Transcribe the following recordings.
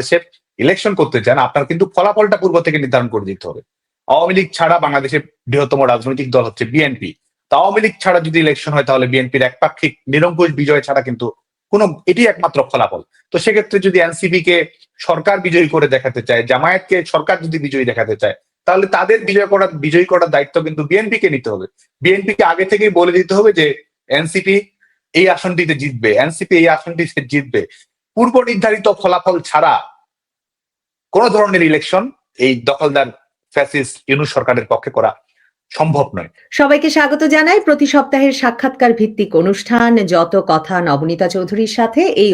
বাংলাদেশে ইলেকশন করতে চান, আপনার কিন্তু ফলাফলটা পূর্ব থেকে নির্ধারণ করে দিতে হবে। আওয়ামী লীগ ছাড়া বাংলাদেশের বৃহত্তম রাজনৈতিক দল হচ্ছে বিএনপি। তো আওয়ামী লীগ ছাড়া যদি ইলেকশন হয় তাহলে বিএনপির একপাক্ষিক নিরঙ্কুশ বিজয় ছাড়া কিন্তু এটি একমাত্র ফলাফল। তো সেক্ষেত্রে যদি এনসিপি কে সরকার বিজয়ী করে দেখাতে চায়, জামায়াতকে সরকার যদি বিজয়ী দেখাতে চায়, তাহলে তাদের বিজয়ী করার দায়িত্ব কিন্তু বিএনপি কে নিতে হবে। বিএনপি কে আগে থেকেই বলে দিতে হবে যে এনসিপি এই আসনটিতে জিতবে, এনসিপি এই আসনটিতে জিতবে। পূর্ব নির্ধারিত ফলাফল ছাড়া কোন ধরনের ইলেকশন এই দখলদার ফ্যাসিস্ট ইউনূস সরকারের পক্ষে করা সম্ভব নয়। সবাইকে স্বাগত জানাই প্রতি সপ্তাহের সাক্ষাৎকার ভিত্তিক অনুষ্ঠান যত কথা নবনীতা চৌধুরীর সাথে। এই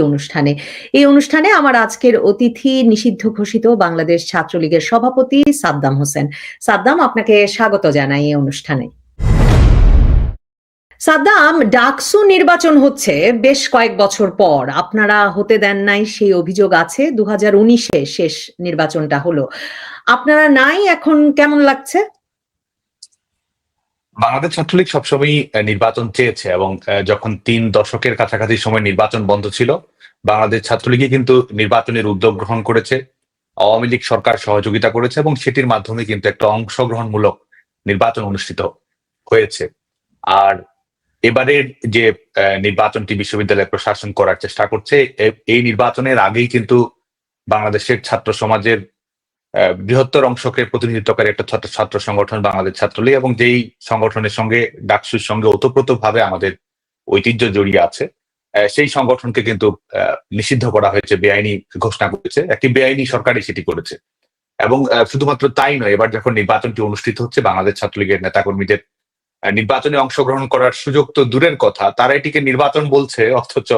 অনুষ্ঠানে আমার আজকের অতিথি নিষিদ্ধ ঘোষিত বাংলাদেশ ছাত্রলীগের সভাপতি সাদ্দাম হোসেন। সাদ্দাম, আপনাকে স্বাগত জানাই এই অনুষ্ঠানে। সাদ্দাম, ডাকসু নির্বাচন হচ্ছে বেশ কয়েক বছর পর, আপনারা হতে দেন নাই সেই অভিযোগ আছে। 2019-এ শেষ নির্বাচনটা হলো, আপনারা নাই, এখন কেমন লাগছে? বাংলাদেশ ছাত্রলীগ সবসময়ই নির্বাচন চেয়েছে এবং যখন 3 দশকের কাছাকাছি সময় নির্বাচন বন্ধ ছিল, বাংলাদেশ ছাত্রলীগই কিন্তু নির্বাচনের উদ্যোগ গ্রহণ করেছে, আওয়ামী লীগ সরকার সহযোগিতা করেছে এবং সেটির মাধ্যমে কিন্তু একটা অংশগ্রহণমূলক নির্বাচন অনুষ্ঠিত হয়েছে। আর এবারের যে নির্বাচনটি বিশ্ববিদ্যালয় প্রশাসন করার চেষ্টা করছে, এই নির্বাচনের আগেই কিন্তু বাংলাদেশের ছাত্র সমাজের বৃহত্তর অংশকে প্রতিনিধিত্বকারী একটা ছাত্র সংগঠন বাংলাদেশ ছাত্রলীগ, এবং যেই সংগঠনের সঙ্গে ডাকসুর সঙ্গে ওতপ্রোতভাবে আমাদের ঐতিহ্য জড়িয়ে আছে, সেই সংগঠনকে কিন্তু নিষিদ্ধ করা হয়েছে, বেআইনি ঘোষণা করেছে। একটি বেআইনি সরকারই সেটি করেছে। এবং শুধুমাত্র তাই নয়, এবার যখন নির্বাচনটি অনুষ্ঠিত হচ্ছে, বাংলাদেশ ছাত্রলীগের নেতাকর্মীদের নির্বাচনে অংশগ্রহণ করার সুযোগ তো দূরের কথা, তারা এটিকে নির্বাচন বলছে, অথচ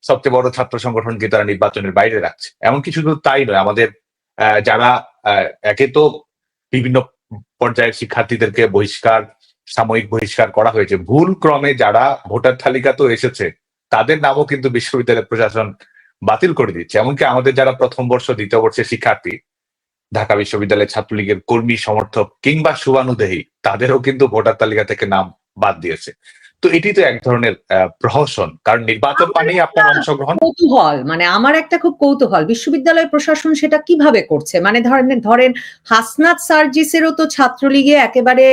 সবচেয়ে বড় ছাত্র সংগঠনকে তারা নির্বাচনের বাইরে রাখছে। এমনকি শুধু তাই নয়, আমাদের যারা একে তো বিভিন্ন পর্যায়ের শিক্ষার্থীদেরকে সাময়িক বহিষ্কার করা হয়েছে, ভুল ক্রমে যারা ভোটার তালিকা তো এসেছে তাদের নামও কিন্তু বিশ্ববিদ্যালয় প্রশাসন বাতিল করে দিচ্ছে। এমনকি আমাদের যারা প্রথম বর্ষ দ্বিতীয় বর্ষের শিক্ষার্থী, ঢাকা বিশ্ববিদ্যালয় ছাত্রলীগের কর্মী সমর্থক কিংবা শুভানুদেহী, তাদেরও কিন্তু ভোটার তালিকা থেকে নাম বাদ দিয়েছে। তো এটি তো এক ধরনের প্রহসন, কারণ নির্বাচন মানেই আপনার অংশগ্রহণ। কৌতূহল, মানে আমার একটা খুব কৌতূহল, বিশ্ববিদ্যালয় প্রশাসন সেটা কিভাবে করছে? মানে ধরেন হাসনাত সার্জিসেরও তো ছাত্রলীগে একেবারে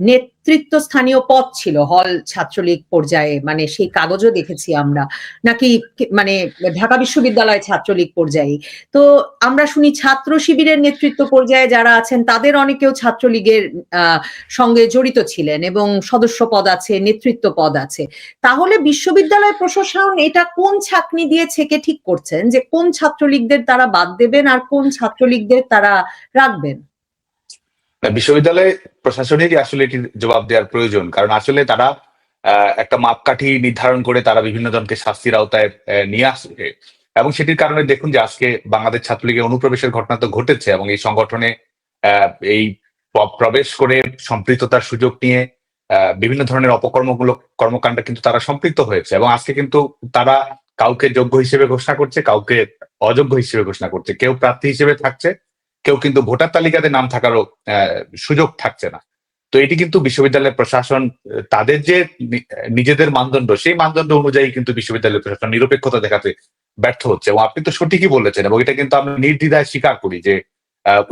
নেতৃত্ব স্থানীয় পদ ছিল, হল ছাত্রলীগ পর্যায়ে, মানে সেই কাগজও দেখেছি আমরা, নাকি মানে ঢাকা বিশ্ববিদ্যালয় ছাত্রলীগ পর্যায়ে। তো আমরা শুনি ছাত্র শিবিরের নেতৃত্ব পর্যায়ে যারা আছেন তাদের অনেকেও ছাত্রলীগের সঙ্গে জড়িত ছিলেন এবং সদস্য পদ আছে, নেতৃত্ব পদ আছে। তাহলে বিশ্ববিদ্যালয় প্রশাসন এটা কোন ছাঁকনি দিয়ে ছেকে ঠিক করছেন যে কোন ছাত্রলীগদের তারা বাদ দেবেন আর কোন ছাত্রলীগদের তারা রাখবেন? বিশ্ববিদ্যালয় প্রশাসনেরই আসলে এটির জবাব দেওয়ার প্রয়োজন, কারণ আসলে তারা একটা মাপকাঠি নির্ধারণ করে তারা বিভিন্ন জনকে শাস্তির আওতায় নিয়ে আসে, এবং সেটির কারণে দেখুন যে আজকে বাংলাদেশ ছাত্রলীগের অনুপ্রবেশের ঘটনা তো ঘটেছে, এবং এই সংগঠনে এই প্রবেশ করে সম্পৃক্ততার সুযোগ নিয়ে বিভিন্ন ধরনের অপকর্মমূলক কর্মকাণ্ডে কিন্তু তারা সম্পৃক্ত হয়েছে, এবং আজকে কিন্তু তারা কাউকে যোগ্য হিসেবে ঘোষণা করছে, কাউকে অযোগ্য হিসেবে ঘোষণা করছে, কেউ প্রার্থী হিসেবে থাকছে, কেউ কিন্তু ভোটার তালিকাতে নাম থাকারও সুযোগ থাকছে না। তো এটি কিন্তু বিশ্ববিদ্যালয় প্রশাসন তাদের যে নিজেদের মানদণ্ড, সেই মানদণ্ড অনুযায়ী কিন্তু বিশ্ববিদ্যালয় প্রশাসন নিরপেক্ষতা দেখাতে ব্যর্থ হচ্ছে। এবং আপনি তো সঠিকই বলেছেন, এবং এটা কিন্তু আমরা নির্দ্বিধায় স্বীকার করি যে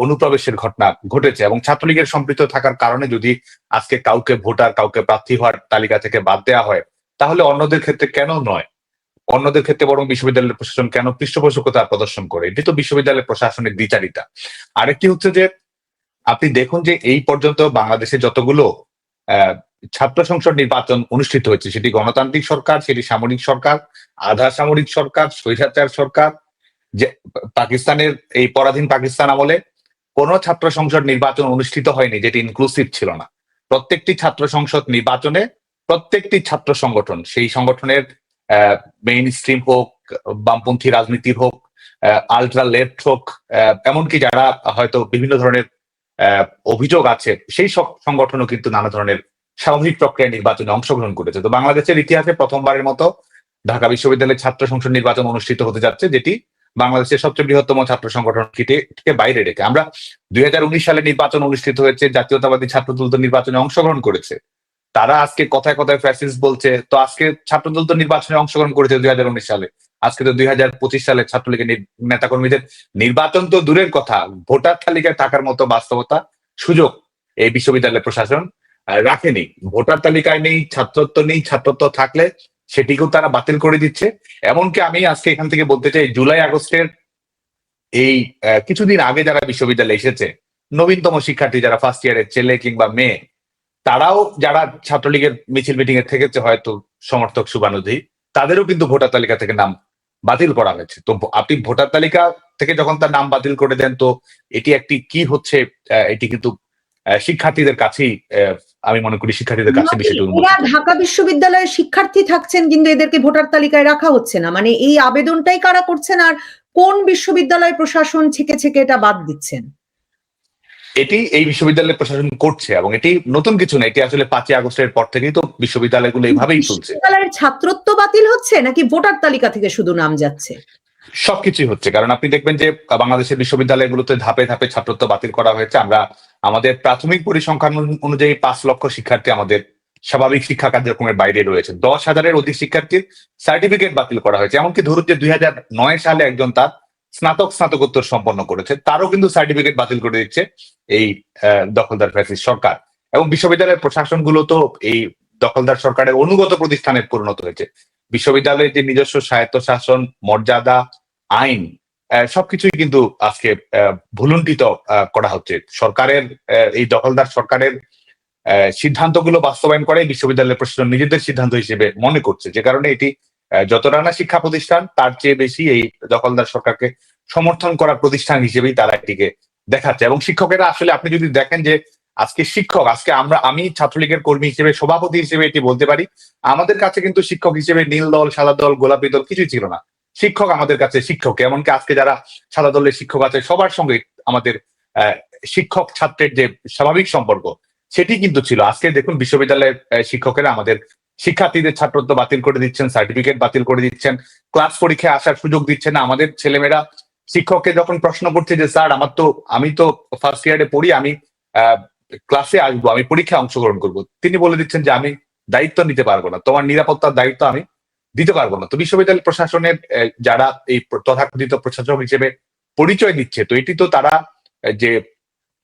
অনুপ্রবেশের ঘটনা ঘটেছে, এবং ছাত্রলীগের সম্পৃক্ত থাকার কারণে যদি আজকে কাউকে কাউকে প্রার্থী হওয়ার তালিকা থেকে বাদ দেওয়া হয়, তাহলে অন্যদের ক্ষেত্রে কেন নয়? অন্যদের ক্ষেত্রে বরং বিশ্ববিদ্যালয়ের প্রশাসন কেন পৃষ্ঠপোষকতা প্রদর্শন করে? এটি তো বিশ্ববিদ্যালয়ের প্রশাসনের দ্বিচারিতা। আরেকটি হচ্ছে যে আপনি দেখুন যে এই পর্যন্ত বাংলাদেশে যতগুলো ছাত্র সংসদ নির্বাচন অনুষ্ঠিত হয়েছে, সেটি গণতান্ত্রিক সরকার, সেটি সামরিক সরকার, আধা সামরিক সরকার, স্বৈরাচার সরকার, যে পাকিস্তানের এই পরাধীন পাকিস্তান আমলে কোন ছাত্র সংসদ নির্বাচন অনুষ্ঠিত হয়নি যেটি ইনক্লুসিভ ছিল না। প্রত্যেকটি ছাত্র সংসদ নির্বাচনে প্রত্যেকটি ছাত্র সংগঠন, সেই সংগঠনের মেইন স্ট্রিম হোক, বামপন্থী রাজনীতির হোক, আলট্রা লেফট হোক, এমনকি যারা হয়তো বিভিন্ন ধরনের অভিযোগ আছে, সেই সব সংগঠনও কিন্তু নানা ধরনের স্বাভাবিক প্রক্রিয়ায় নির্বাচনে অংশগ্রহণ করেছে। তো বাংলাদেশের ইতিহাসে প্রথমবারের মতো ঢাকা বিশ্ববিদ্যালয়ের ছাত্র সংসদ নির্বাচন অনুষ্ঠিত হতে যাচ্ছে, যেটি বাংলাদেশের সবচেয়ে বৃহত্তম ছাত্র সংগঠনকে বাইরে রেখে। আমরা 2019 সালে নির্বাচন অনুষ্ঠিত হয়েছে, জাতীয়তাবাদী ছাত্রদল তো নির্বাচনে অংশগ্রহণ করেছে, তারা আজকে কথায় কথায় ফ্যাসিস্ট বলছে। তো আজকে ছাত্রদল তো নির্বাচনে অংশগ্রহণ করেছে 2019 সালে, আজকে তো 2025 সালে ছাত্রলীগের নেতাকর্মীদের নির্বাচন তো দূরের কথা, ভোটার তালিকায় থাকার মতো বাস্তবতা সুযোগ এই বিশ্ববিদ্যালয় প্রশাসন রাখেনি। ভোটার তালিকায় নেই, ছাত্রত্ব নেই, ছাত্রত্ব থাকলে সেটিকেও তারা বাতিল করে দিচ্ছে। এমনকি আমি আজকে এখান থেকে বলতে চাই, জুলাই আগস্টের এই কিছুদিন আগে যারা বিশ্ববিদ্যালয়ে এসেছে, নবীনতম শিক্ষার্থী যারা ফার্স্ট ইয়ারের ছেলে কিংবা মেয়ে, তারাও যারা ছাত্রলীগের মিছিল মিটিং এ থেকেছে হয়তো সমর্থক শুভানুধ্যায়ী, তাদেরও কিন্তু ভোটার তালিকা থেকে নাম বাতিল করা হয়েছে। তো আপনি ভোটার তালিকা থেকে যখন তার নাম বাতিল করে দেন, তো এটি একটি কি হচ্ছে, এটি কিন্তু শিক্ষার্থীদের কাছেই, আমি মনে করি শিক্ষার্থীদের কাছে বিষয়টি এরা ঢাকা বিশ্ববিদ্যালয়ের শিক্ষার্থী থাকছেন কিন্তু এদেরকে ভোটার তালিকায় রাখা হচ্ছে না, মানে এই আবেদনটাই কারা করছেন আর কোন বিশ্ববিদ্যালয় প্রশাসন ছেকে ছেকে এটা বাদ দিচ্ছেন? এটি এই বিশ্ববিদ্যালয়ের প্রশাসন করছে এবং এটি নতুন কিছু না, এটি আসলে 5ই আগস্টের পর থেকেই তো বিশ্ববিদ্যালয়গুলো এইভাবেই চলছে। বিশ্ববিদ্যালয়ের ছাত্রত্ব বাতিল হচ্ছে নাকি ভোটার তালিকা থেকে শুধু নাম যাচ্ছে? সবকিছুই হচ্ছে, কারণ আপনি দেখবেন যে বাংলাদেশের বিশ্ববিদ্যালয়গুলোতে ধাপে ধাপে ছাত্রত্ব বাতিল করা হয়েছে। আমরা আমাদের প্রাথমিক পরিসংখ্যান অনুযায়ী 5 লক্ষ শিক্ষার্থী আমাদের স্বাভাবিক শিক্ষা কার্যক্রমের বাইরে রয়েছে। 10,000-এর অধিক শিক্ষার্থীর সার্টিফিকেট বাতিল করা হয়েছে। এমনকি ধরুন যে 2009 সালে একজন তার স্নাতকোত্তর সম্পন্ন করেছে, তারও কিন্তু সার্টিফিকেট বাতিল করে দিচ্ছে এই দখলদার ফ্যাসিস্ট সরকার। এবং বিশ্ববিদ্যালয়ের প্রশাসনগুলো তো এই দখলদার সরকারের অনুগত প্রতিষ্ঠানে পরিণত হয়েছে। বিশ্ববিদ্যালয়ের যে নিজস্ব স্বায়ত্তশাসন, মর্যাদা, আইন, সবকিছুই কিন্তু আজকে ভুলুণ্ঠিত করা হচ্ছে। সরকারের এই দখলদার সরকারের সিদ্ধান্তগুলো বাস্তবায়ন করে বিশ্ববিদ্যালয়ের প্রশাসন নিজেদের সিদ্ধান্ত হিসেবে মনে করছে, যে কারণে এটি যতটা না শিক্ষা প্রতিষ্ঠান, তার চেয়ে বেশি এই দখলদার সরকারকে সমর্থন করার প্রতিষ্ঠান হিসেবেই তারা এটিকে দেখাচ্ছে। এবং শিক্ষকেরা আসলে আপনি যদি দেখেন যে আজকে শিক্ষক, আজকে আমি ছাত্রলীগের কর্মী হিসেবে, সভাপতি হিসেবে এটি বলতে পারি, আমাদের কাছে কিন্তু শিক্ষক হিসেবে নীল দল, সাদা দল, গোলাপি দল কিছুই ছিল না। শিক্ষক আমাদের কাছে শিক্ষক। এমনকি আজকে যারা সাদা দলের শিক্ষক আছে, সবার সঙ্গে আমাদের শিক্ষক ছাত্রের যে স্বাভাবিক সম্পর্ক, সেটি কিন্তু ছিল। আজকে দেখুন বিশ্ববিদ্যালয়ের শিক্ষকেরা আমাদের শিক্ষার্থীদের ছাত্রত্ব বাতিল করে দিচ্ছেন, সার্টিফিকেট বাতিল করে দিচ্ছেন, ক্লাস পরীক্ষায় আসার সুযোগ দিচ্ছেন না। আমাদের ছেলেমেয়েরা শিক্ষককে যখন প্রশ্ন করছে যে স্যার আমি তো ফার্স্ট ইয়ারে পড়ি, আমি ক্লাসে আসবো, আমি পরীক্ষায় অংশগ্রহণ করব, তিনি বলে দিচ্ছেন যে আমি দায়িত্ব নিতে পারবো না, তোমার নিরাপত্তার দায়িত্ব আমি দিতে পারবো না। তো বিশ্ববিদ্যালয় প্রশাসনের যারা এই তথাকথিত প্রশাসক হিসেবে পরিচয় দিচ্ছে, তো এটি তো তারা যে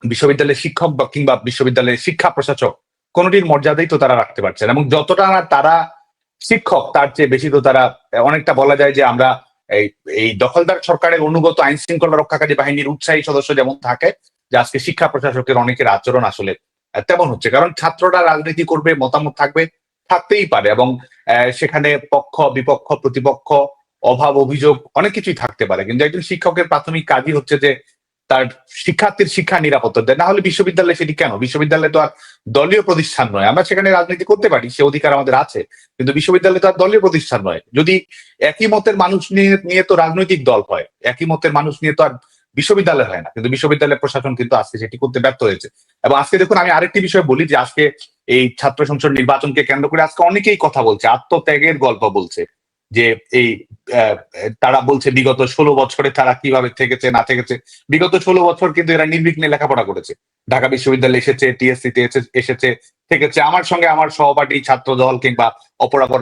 বিশ্ববিদ্যালয়ের শিক্ষক বা কিংবা বিশ্ববিদ্যালয়ের শিক্ষা প্রশাসক, কোনটির মর্যাদাই তো তারা রাখতে পারছে না। এবং যতটা না তারা শিক্ষক, তার চেয়ে বেশি তো তারা অনেকটা বলা যায় যে আমরা এই দখলদার সরকারের অনুগত আইন শৃঙ্খলা রক্ষাকারী বাহিনীর উৎসাহী সদস্য যেমন থাকে, যে আজকে শিক্ষা প্রশাসকের অনেকের আচরণ আসলে তেমন হচ্ছে। কারণ ছাত্ররা রাজনীতি করবে, মতামত থাকবে, থাকতেই পারে, এবং সেখানে পক্ষ বিপক্ষ, প্রতিপক্ষ, অভাব অভিযোগ অনেক কিছুই থাকতে পারে, কিন্তু একজন শিক্ষকের প্রাথমিক কাজই হচ্ছে যে তার শিক্ষার্থীর শিক্ষা নিরাপত্তা দেয়। না হলে বিশ্ববিদ্যালয়ে সেটি কেন? বিশ্ববিদ্যালয় তো আর দলীয় প্রতিষ্ঠান নয়। আমরা সেখানে রাজনীতি করতে পারি, সে অধিকার আমাদের আছে, কিন্তু বিশ্ববিদ্যালয় তো আর দলীয় প্রতিষ্ঠান নয়। যদি একই মতের মানুষ নিয়ে তো রাজনৈতিক দল হয়, একই মতের মানুষ নিয়ে তো আর বিশ্ববিদ্যালয় হয় না। কিন্তু বিশ্ববিদ্যালয়ের প্রশাসন কিন্তু আজকে সেটি করতে ব্যর্থ হয়েছে। এবং আজকে দেখুন, আমি আরেকটি বিষয় বলি, যে আজকে এই ছাত্র সংসদ নির্বাচনকে কেন্দ্র করে আজকে অনেকেই কথা বলছে, আত্মত্যাগের গল্প বলছে, যে এই তারা বলছে বিগত 16 বছরে তারা কিভাবে থেকেছে না থেকেছে। বিগত 16 বছর কিন্তু এরা নির্বিঘ্নে লেখাপড়া করেছে, ঢাকা বিশ্ববিদ্যালয়ে এসেছে, টিএসসিতে এসেছে, থেকেছে। আমার সঙ্গে আমার সহপাঠী ছাত্র দল কিংবা অপরাপর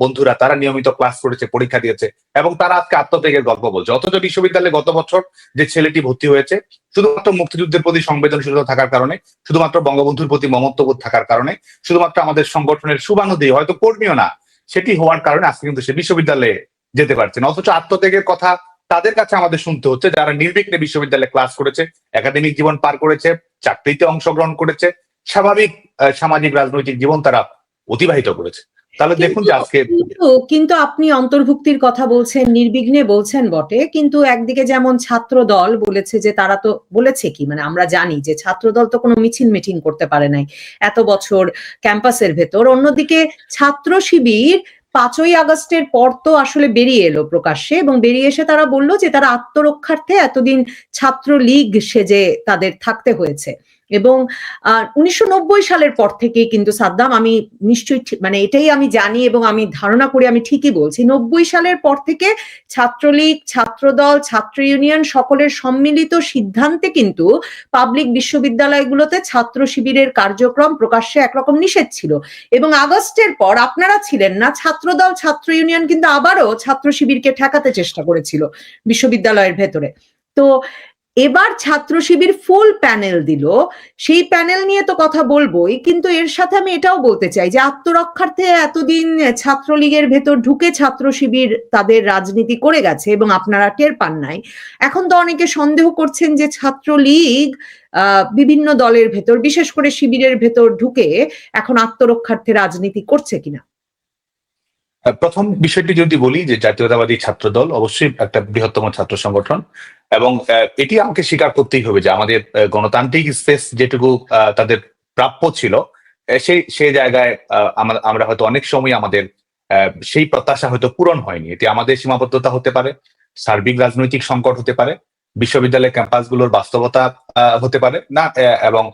বন্ধুরা, তারা নিয়মিত ক্লাস করেছে, পরীক্ষা দিয়েছে, এবং তারা আজকে আত্মত্যাগের গল্প বলছে। অথচ বিশ্ববিদ্যালয়ে গত বছর যে ছেলেটি ভর্তি হয়েছে, শুধুমাত্র মুক্তিযুদ্ধের প্রতি সংবেদনশীলতা থাকার কারণে, শুধুমাত্র বঙ্গবন্ধুর প্রতি মমত্ববোধ থাকার কারণে, শুধুমাত্র আমাদের সংগঠনের শুভানুদেয়ী, হয়তো কর্মীও না, সেটি হওয়ার কারণে আজকে কিন্তু সে বিশ্ববিদ্যালয়ে যেতে পারছে না। অথচ আত্মত্যাগের কথা তাদের কাছে আমাদের শুনতে হচ্ছে, যারা নির্বিঘ্নে বিশ্ববিদ্যালয়ে ক্লাস করেছে, একাডেমিক জীবন পার করেছে, চাকরিতে অংশগ্রহণ করেছে, স্বাভাবিক সামাজিক রাজনৈতিক জীবন তারা অতিবাহিত করেছে। তাহলে দেখুন যে আজকে কিন্তু আপনি অন্তর্ভুক্তির কথা বলছেন, নির্বিঘ্নে বলছেন বটে, কিন্তু একদিকে যেমন ছাত্র দল বলেছে যে তারা তো বলেছে কি, মানে আমরা জানি যে ছাত্র দল তো কোনো মিছিল মিটিং করতে পারে নাই এত বছর ক্যাম্পাসের ভেতর। অন্যদিকে ছাত্র শিবির 5ই আগস্টের পর তো আসলে বেরিয়ে এলো প্রকাশ্যে, এবং বেরিয়ে এসে তারা বললো যে তারা আত্মরক্ষার্থে এতদিন ছাত্রলীগ সেজে তাদের থাকতে হয়েছে। এবং 1990 সালের পর থেকে কিন্তু সাদ্দাম, আমি নিশ্চয়ই মানে এটাই আমি জানি এবং আমি ধারণা করি আমি ঠিকই বলছি, 90 সালের পর থেকে ছাত্রলীগ, ছাত্রদল, ছাত্র ইউনিয়ন সকলের সম্মিলিত সিদ্ধান্তে কিন্তু পাবলিক বিশ্ববিদ্যালয়গুলোতে ছাত্র শিবিরের কার্যক্রম প্রকাশ্যে একরকম নিষেধ ছিল। এবং আগস্টের পর আপনারা ছিলেন না, ছাত্রদল, ছাত্র ইউনিয়ন কিন্তু আবারও ছাত্র শিবিরকে ঠেকাতে চেষ্টা করেছিল বিশ্ববিদ্যালয়ের ভেতরে। তো এবার ছাত্র শিবির ফুল প্যানেল দিল, সেই প্যানেল নিয়ে তো কথা বলবোই, কিন্তু এর সাথে আমি এটাও বলতে চাই যে আত্মরক্ষার্থে এতদিন ছাত্রলীগের ভেতর ঢুকে ছাত্র শিবির তাদের রাজনীতি করে গেছে এবং আপনারা টের পান নাই। এখন তো অনেকে সন্দেহ করছেন যে ছাত্রলীগ বিভিন্ন দলের ভেতর, বিশেষ করে শিবিরের ভেতর ঢুকে এখন আত্মরক্ষার্থে রাজনীতি করছে কিনা। প্রথম বিষয়টি যদি বলি যে জাতীয়তাবাদী ছাত্র দল অবশ্যই একটা বৃহত্তম ছাত্র সংগঠন, এবং এটি আমাকে স্বীকার করতেই হবে যে আমাদের গণতান্ত্রিক স্পেস যেটুকু তাদের প্রাপ্য ছিল, সেই জায়গায় আমরা হয়তো অনেক সময় আমাদের সেই প্রত্যাশা হয়তো পূরণ হয়নি। এটি আমাদের সীমাবদ্ধতা হতে পারে, সার্বিক রাজনৈতিক সংকট হতে পারে, বিশ্ববিদ্যালয় ক্যাম্পাসগুলোর বাস্তবতা হতে পারে না, এবং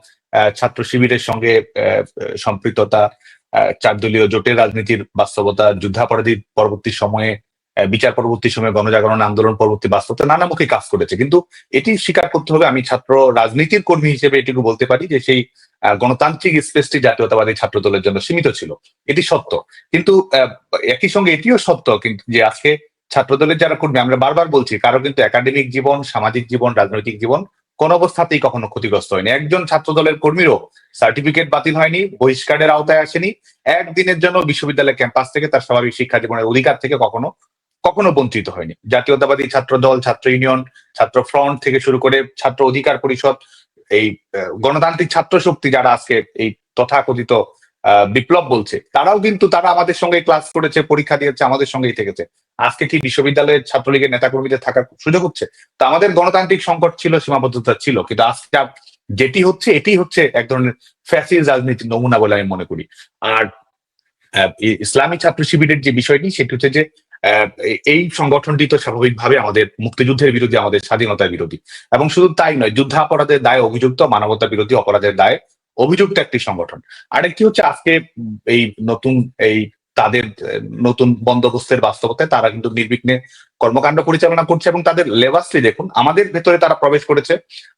ছাত্র শিবিরের সঙ্গে সম্পৃক্ততা, চার দলীয় জোটের রাজনীতির বাস্তবতা, যুদ্ধাপরাধী পরবর্তী সময়ে, বিচার পরবর্তী সময়ে, গণজাগরণ আন্দোলন পরবর্তী বাস্তবতা নানামুখী কাজ করেছে। কিন্তু এটি স্বীকার করতে হবে, আমি ছাত্র রাজনীতির কর্মী হিসেবে এটুকু বলতে পারি যে সেই গণতান্ত্রিক স্পেসটি জাতীয়তাবাদী ছাত্র দলের জন্য সীমিত ছিল, এটি সত্য। কিন্তু একই সঙ্গে এটিও সত্য কিন্তু যে আজকে ছাত্র দলের যারা কর্মী, আমরা বারবার বলছি, কারো কিন্তু একাডেমিক জীবন, সামাজিক জীবন, রাজনৈতিক জীবন কোন অবস্থাতেই কখনো ক্ষতিগ্রস্ত হয়নি। একজন ছাত্র দলের কর্মীরও সার্টিফিকেট বাতিল হয়নি, বহিষ্কারের আওতায় আসেনি, একদিনের জন্য বিশ্ববিদ্যালয় ক্যাম্পাস থেকে তার স্বাভাবিক শিক্ষা জীবনের অধিকার থেকে কখনো কখনো বঞ্চিত হয়নি। জাতীয়তাবাদী ছাত্র দল, ছাত্র ইউনিয়ন, ছাত্র ফ্রন্ট থেকে শুরু করে ছাত্র অধিকার পরিষদ, এই গণতান্ত্রিক ছাত্র শক্তি যারা আজকে এই তথাকথিত বিপ্লব বলছে, তারাও কিন্তু তারা আমাদের সঙ্গে ক্লাস করেছে, পরীক্ষা দিয়েছে, আমাদের সঙ্গেই থেকেছে। আজকে কি বিশ্ববিদ্যালয়ের ছাত্রলীগের নেতাকর্মীদের থাকার সুযোগ হচ্ছে? তো আমাদের গণতান্ত্রিক সংকট ছিল, সীমাবদ্ধতা ছিল, কিন্তু আজকে যেটি হচ্ছে এটি হচ্ছে এক ধরনের ফ্যাসিস্ট রাজনীতির নমুনা বলে আমি মনে করি। আর ইসলামী ছাত্র শিবিরের যে বিষয়টি, সেটি হচ্ছে যে এই সংগঠনটি তো স্বাভাবিকভাবে আমাদের মুক্তিযুদ্ধের বিরোধী, আমাদের স্বাধীনতার বিরোধী, এবং শুধু তাই নয়, যুদ্ধাপরাধের দায়ে অভিযুক্ত, মানবতা বিরোধী অপরাধের দায়ে অভিযুক্ত একটি সংগঠন। আরেকটি হচ্ছে আজকে এই নতুন তাদের নতুন বন্দোবস্তের বাস্তবতায় তারা কিন্তু নির্বিঘ্নে কর্মকাণ্ড পরিচালনা করছে, এবং তাদের লেবাসটি দেখুন, আমাদের ভেতরে তারা প্রবেশ করেছে,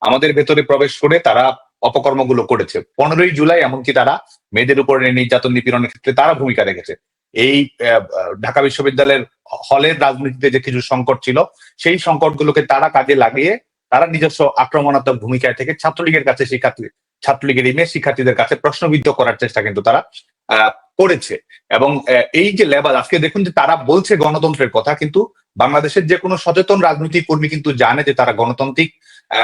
আমাদের ভেতরে প্রবেশ করে তারা অপকর্মগুলো করেছে। 15ই জুলাই এমনকি তারা মেয়েদের উপরে নির্যাতন নিপীড়নের ক্ষেত্রে তারা ভূমিকা রেখেছে। এই ঢাকা বিশ্ববিদ্যালয়ের হলের রাজনীতিতে যে কিছু সংকট ছিল, সেই সংকটগুলোকে তারা কাজে লাগিয়ে তারা নিজস্ব আক্রমণাত্মক ভূমিকায় থেকে ছাত্রলীগের কাছে ছাত্রলীগের ইমেজ শিক্ষার্থীদের কাছে প্রশ্নবিদ্ধ করার চেষ্টা কিন্তু তারা করেছে। এবং এই যে লেভেল, আজকে দেখুন যে তারা বলছে গণতন্ত্রের কথা, কিন্তু বাংলাদেশের যে কোনো সচেতন রাজনৈতিক কর্মী কিন্তু জানে যে তারা গণতান্ত্রিক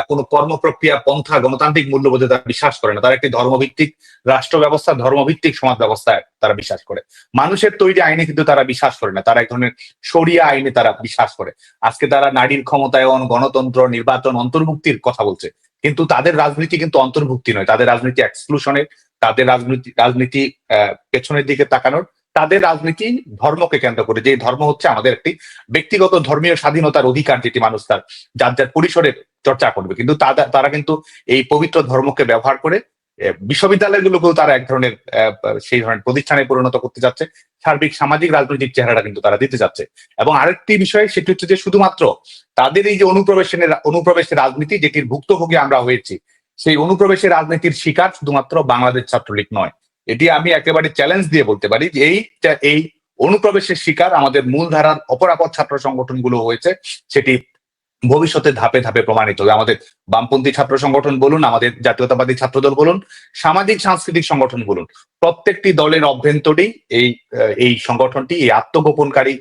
কোন কর্মপ্রক্রিয়া, পন্থা, গণতান্ত্রিক মূল্যবোধে তারা বিশ্বাস করে না। তারা একটি ধর্মভিত্তিক রাষ্ট্র ব্যবস্থা, ধর্মভিত্তিক সমাজ ব্যবস্থায় তারা বিশ্বাস করে। মানুষের তৈরি আইনে কিন্তু তারা বিশ্বাস করে না, তারা এক ধরনের শরিয়া আইনে তারা বিশ্বাস করে। আজকে তারা নারীর ক্ষমতায়ন, গণতন্ত্র, নির্বাচন, অন্তর্ভুক্তির কথা বলছে, কিন্তু তাদের রাজনীতি কিন্তু অন্তর্ভুক্তি নয়, তাদের রাজনীতি এক্সক্লুশনের, তাদের রাজনীতি পেছনের দিকে তাকানোর, তাদের রাজনীতি ধর্মকে কেন্দ্র করে, যে ধর্ম হচ্ছে আমাদের একটি ব্যক্তিগত ধর্মীয় স্বাধীনতার অধিকার, যেটি মানুষ তার যার যার পরিসরে চর্চা করবে। কিন্তু তারা কিন্তু এই পবিত্র ধর্মকে ব্যবহার করে বিশ্ববিদ্যালয়গুলোকেও তারা এক ধরনের সেই ধরনের প্রতিষ্ঠানে পরিণত করতে যাচ্ছে, সার্বিক সামাজিক রাজনৈতিক চেহারাটা কিন্তু তারা দিতে যাচ্ছে। এবং আরেকটি বিষয়, সেটি হচ্ছে যে শুধুমাত্র তাদের এই যে অনুপ্রবেশের রাজনীতি, যেটির ভুক্তভোগী আমরা হয়েছি, সেই অনুপ্রবেশের রাজনীতির শিকার শুধুমাত্র বাংলাদেশ ছাত্রলীগ নয়। এটি আমি একেবারে চ্যালেঞ্জ দিয়ে বলতে পারি যে এই অনুপ্রবেশের শিকার আমাদের মূলধারার অপরাপর ছাত্র সংগঠনগুলো হয়েছে। সেটি ভবিষ্যতে ধাপে ধাপে প্রমাণিত হবে। আমাদের বামপন্থী ছাত্র সংগঠন বলুন, আমাদের জাতীয়তাবাদী ছাত্রদল বলুন, সামাজিক সাংস্কৃতিক সংগঠন বলুন, প্রত্যেকটি দলের অভ্যন্তরেই এই সংগঠনটি, এই আত্মগোপনকারী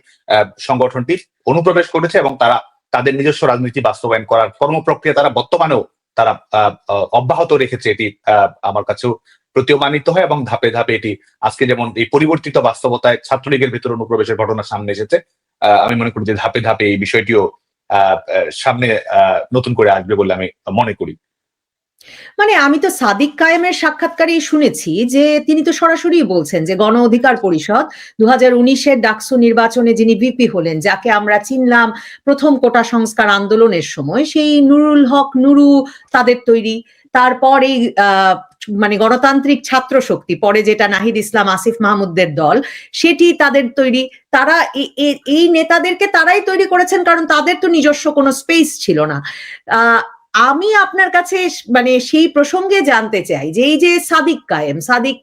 সংগঠনটি অনুপ্রবেশ করেছে, এবং তারা তাদের নিজস্ব রাজনীতি বাস্তবায়ন করার কর্মপ্রক্রিয়া তারা বর্তমানেও তারা অব্যাহত রেখেছে। এটি আমার কাছেও প্রতীয়মানিত হয়, এবং ধাপে ধাপে এটি আজকে যেমন এই পরিবর্তিত বাস্তবতায় ছাত্রলীগের ভিতরে অনুপ্রবেশের ঘটনা সামনে এসেছে, আমি মনে করি যে ধাপে ধাপে এই বিষয়টিও সামনে নতুন করে আসবে বলে আমি মনে করি। মানে আমি তো সাদিক কায়েমের সাক্ষাৎকারেই শুনেছি যে তিনি তো সরাসরি বলছেন যে গণ অধিকার পরিষদ 2019-এর ডাকসু নির্বাচনে যিনি ভিপি হলেন, যাকে আমরা চিনলাম প্রথম কোটা সংস্কার আন্দোলনের সময়, সেই নুরুল হক নুরু তাদের তৈরি। তারপর এই মানে গণতান্ত্রিক ছাত্র শক্তি, পরে যেটা নাহিদ ইসলাম আসিফ মাহমুদদের দল, সেটি তাদের তৈরি। তারা এই নেতাদেরকে তারাই তৈরি করেছেন, কারণ তাদের তো নিজস্ব কোনো স্পেস ছিল না। আমি আপনার কাছে মানে সেই প্রসঙ্গে জানতে চাই যে এই যে সাদিক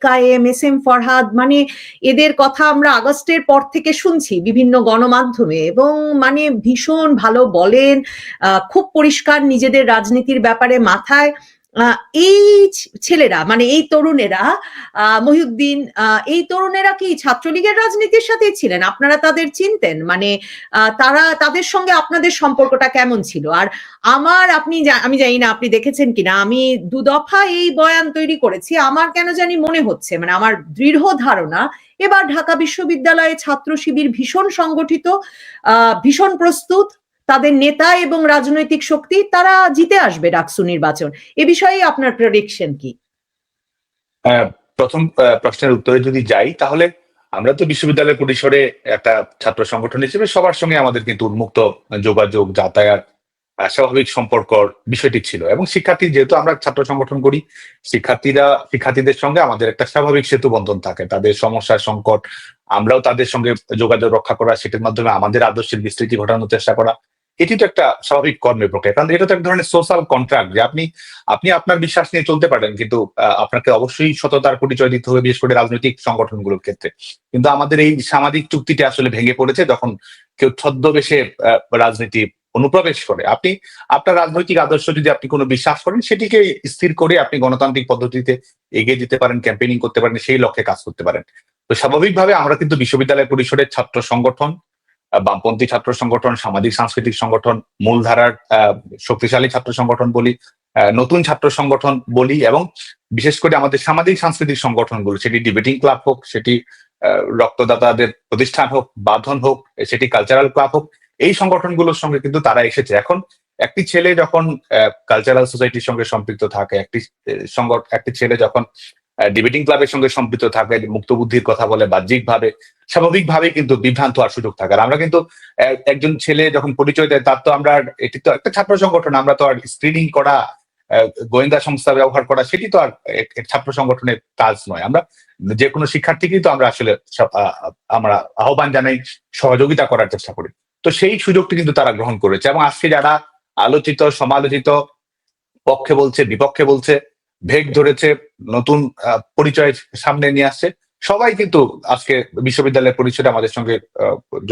কায়েম, এস এম ফরহাদ, মানে এদের কথা আমরা আগস্টের পর থেকে শুনছি বিভিন্ন গণমাধ্যমে, এবং মানে ভীষণ ভালো বলেন, খুব পরিষ্কার নিজেদের রাজনীতির ব্যাপারে মাথায়। এই ছেলেরা, মানে এই তরুণেরা, মহিউদ্দিন, এই তরুণেরা কি ছাত্রলীগের রাজনীতির সাথেই ছিলেন? আপনারা তাদের চিনতেন? মানে তাদের সঙ্গে আপনাদের সম্পর্কটা কেমন ছিল? আর আমি জানি না আপনি দেখেছেন কিনা, আমি 2 দফা এই বয়ান তৈরি করেছি। আমার কেন জানি মনে হচ্ছে, মানে আমার দৃঢ় ধারণা, এবার ঢাকা বিশ্ববিদ্যালয়ে ছাত্র শিবির ভীষণ সংগঠিত, ভীষণ প্রস্তুত, তাদের নেতা এবং রাজনৈতিক শক্তি, তারা জিতে আসবে ডাকসু নির্বাচন। এ বিষয়ে আপনার প্রেডিকশন কি? প্রথম প্রশ্নের উত্তরে যদি যাই, তাহলে আমরা তো বিশ্ববিদ্যালয় পরিসরে একটা ছাত্র সংগঠন হিসেবে সবার সঙ্গে আমাদের কিন্তু উন্মুক্ত যোগাযোগ, যাতায়াত, স্বাভাবিক সম্পর্কর বিষয়টি ছিল। এবং শিক্ষার্থী, যেহেতু আমরা ছাত্র সংগঠন করি, শিক্ষার্থীদের সঙ্গে আমাদের একটা স্বাভাবিক সেতু বন্ধন থাকে। তাদের সমস্যা সংকট, আমরাও তাদের সঙ্গে যোগাযোগ রক্ষা করা, সেটার মাধ্যমে আমাদের আদর্শের বিস্তৃতি ঘটানোর চেষ্টা করা, এটি তো একটা স্বাভাবিক কর্মের প্রক্রিয়া। কারণ এটা তো এক ধরনের সোশ্যাল কন্ট্রাক্ট, যে আপনি আপনার বিশ্বাস নিয়ে চলতে পারেন, কিন্তু আপনাকে অবশ্যই সততার পরিচয় দিতে হবে, বিশেষ করে রাজনৈতিক সংগঠনগুলোর ক্ষেত্রে। কিন্তু আমাদের এই সামাজিক চুক্তিটি আসলে ভেঙে পড়েছে যখন কেউ ছদ্মবেশে রাজনীতি অনুপ্রবেশ করে। আপনি আপনার রাজনৈতিক আদর্শ যদি আপনি কোনো বিশ্বাস করেন, সেটিকে স্থির করে আপনি গণতান্ত্রিক পদ্ধতিতে এগিয়ে যেতে পারেন, ক্যাম্পেইনিং করতে পারেন, সেই লক্ষ্যে কাজ করতে পারেন। তো স্বাভাবিকভাবে আমরা কিন্তু বিশ্ববিদ্যালয় পরিষদের ছাত্র সংগঠন, বামপন্থী ছাত্র সংগঠন, সামাজিক সাংস্কৃতিক সংগঠন, মূলধারার শক্তিশালী ছাত্র সংগঠন বলি, নতুন ছাত্র সংগঠন বলি, এবং বিশেষ করে আমাদের সামাজিক সাংস্কৃতিক সংগঠনগুলো, সেটি ডিবেটিং ক্লাব হোক, সেটি রক্তদাতাদের প্রতিষ্ঠান হোক, বাঁধন হোক, সেটি কালচারাল ক্লাব হোক, এই সংগঠনগুলোর সঙ্গে কিন্তু তারা এসেছে। এখন একটি ছেলে যখন কালচারাল সোসাইটির সঙ্গে সম্পৃক্ত থাকে, একটি ছেলে যখন ডিবেটিং ক্লাবের সঙ্গে সম্পৃক্ত থাকে, মুক্ত বুদ্ধির কথা বলে বাহ্যিকভাবে, স্বাভাবিকভাবে কিন্তু বিভ্রান্ত হওয়ার সুযোগ থাকে। আর আমরা কিন্তু একজন ছেলে যখন পরিচয় দেয়, তার তো আমরা, এটি তো একটা ছাত্র সংগঠন, আমরা তো আর স্ক্রিনিং করা, গোয়েন্দা সংস্থা ব্যবহার করা, সেটি তো আর ছাত্র সংগঠনের কাজ নয়। আমরা যে কোনো শিক্ষার্থীকেই তো আমরা আসলে আমরা আহ্বান জানাই, সহযোগিতা করার চেষ্টা করি। তো সেই সুযোগটি কিন্তু তারা গ্রহণ করেছে, এবং আজকে যারা আলোচিত, সমালোচিত, পক্ষে বলছে, বিপক্ষে বলছে, ভেগ ধরেছে, নতুন পরিচয় সামনে নিয়ে আসছে, সবাই কিন্তু আজকে বিশ্ববিদ্যালয়ের পরিচয় আমাদের সঙ্গে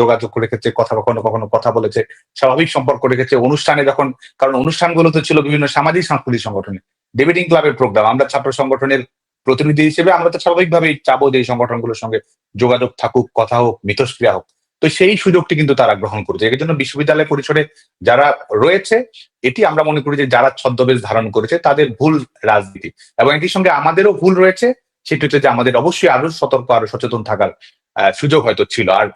যোগাযোগ রেখেছে, কখনো কখনো কথা বলেছে, স্বাভাবিক সম্পর্ক রেখেছে। অনুষ্ঠানে যখন, কারণ অনুষ্ঠানগুলো তো ছিল বিভিন্ন সামাজিক সাংস্কৃতিক সংগঠনে, ডিবেটিং ক্লাবের প্রোগ্রাম, আমরা ছাত্র সংগঠনের প্রতিনিধি হিসেবে আমরা তো স্বাভাবিকভাবেই চাবো যে এই সংগঠনগুলোর সঙ্গে যোগাযোগ থাকুক, কথা হোক, মিথস্ক্রিয়া হোক। তো সেই সুযোগটি কিন্তু তারা গ্রহণ করেছে। এর জন্য বিশ্ববিদ্যালয় পরিসরে যারা রয়েছে, এটি আমরা মনে করি যে যারা ছদ্মবেশ ধারণ করেছে তাদের ভুল রাজনীতি, এবং এটির সঙ্গে আমাদেরও ভুল রয়েছে। সেটি হচ্ছে যে আমাদের অবশ্যই আরো সতর্ক, আরো সচেতন থাকার সুযোগ হয়তো ছিল। আর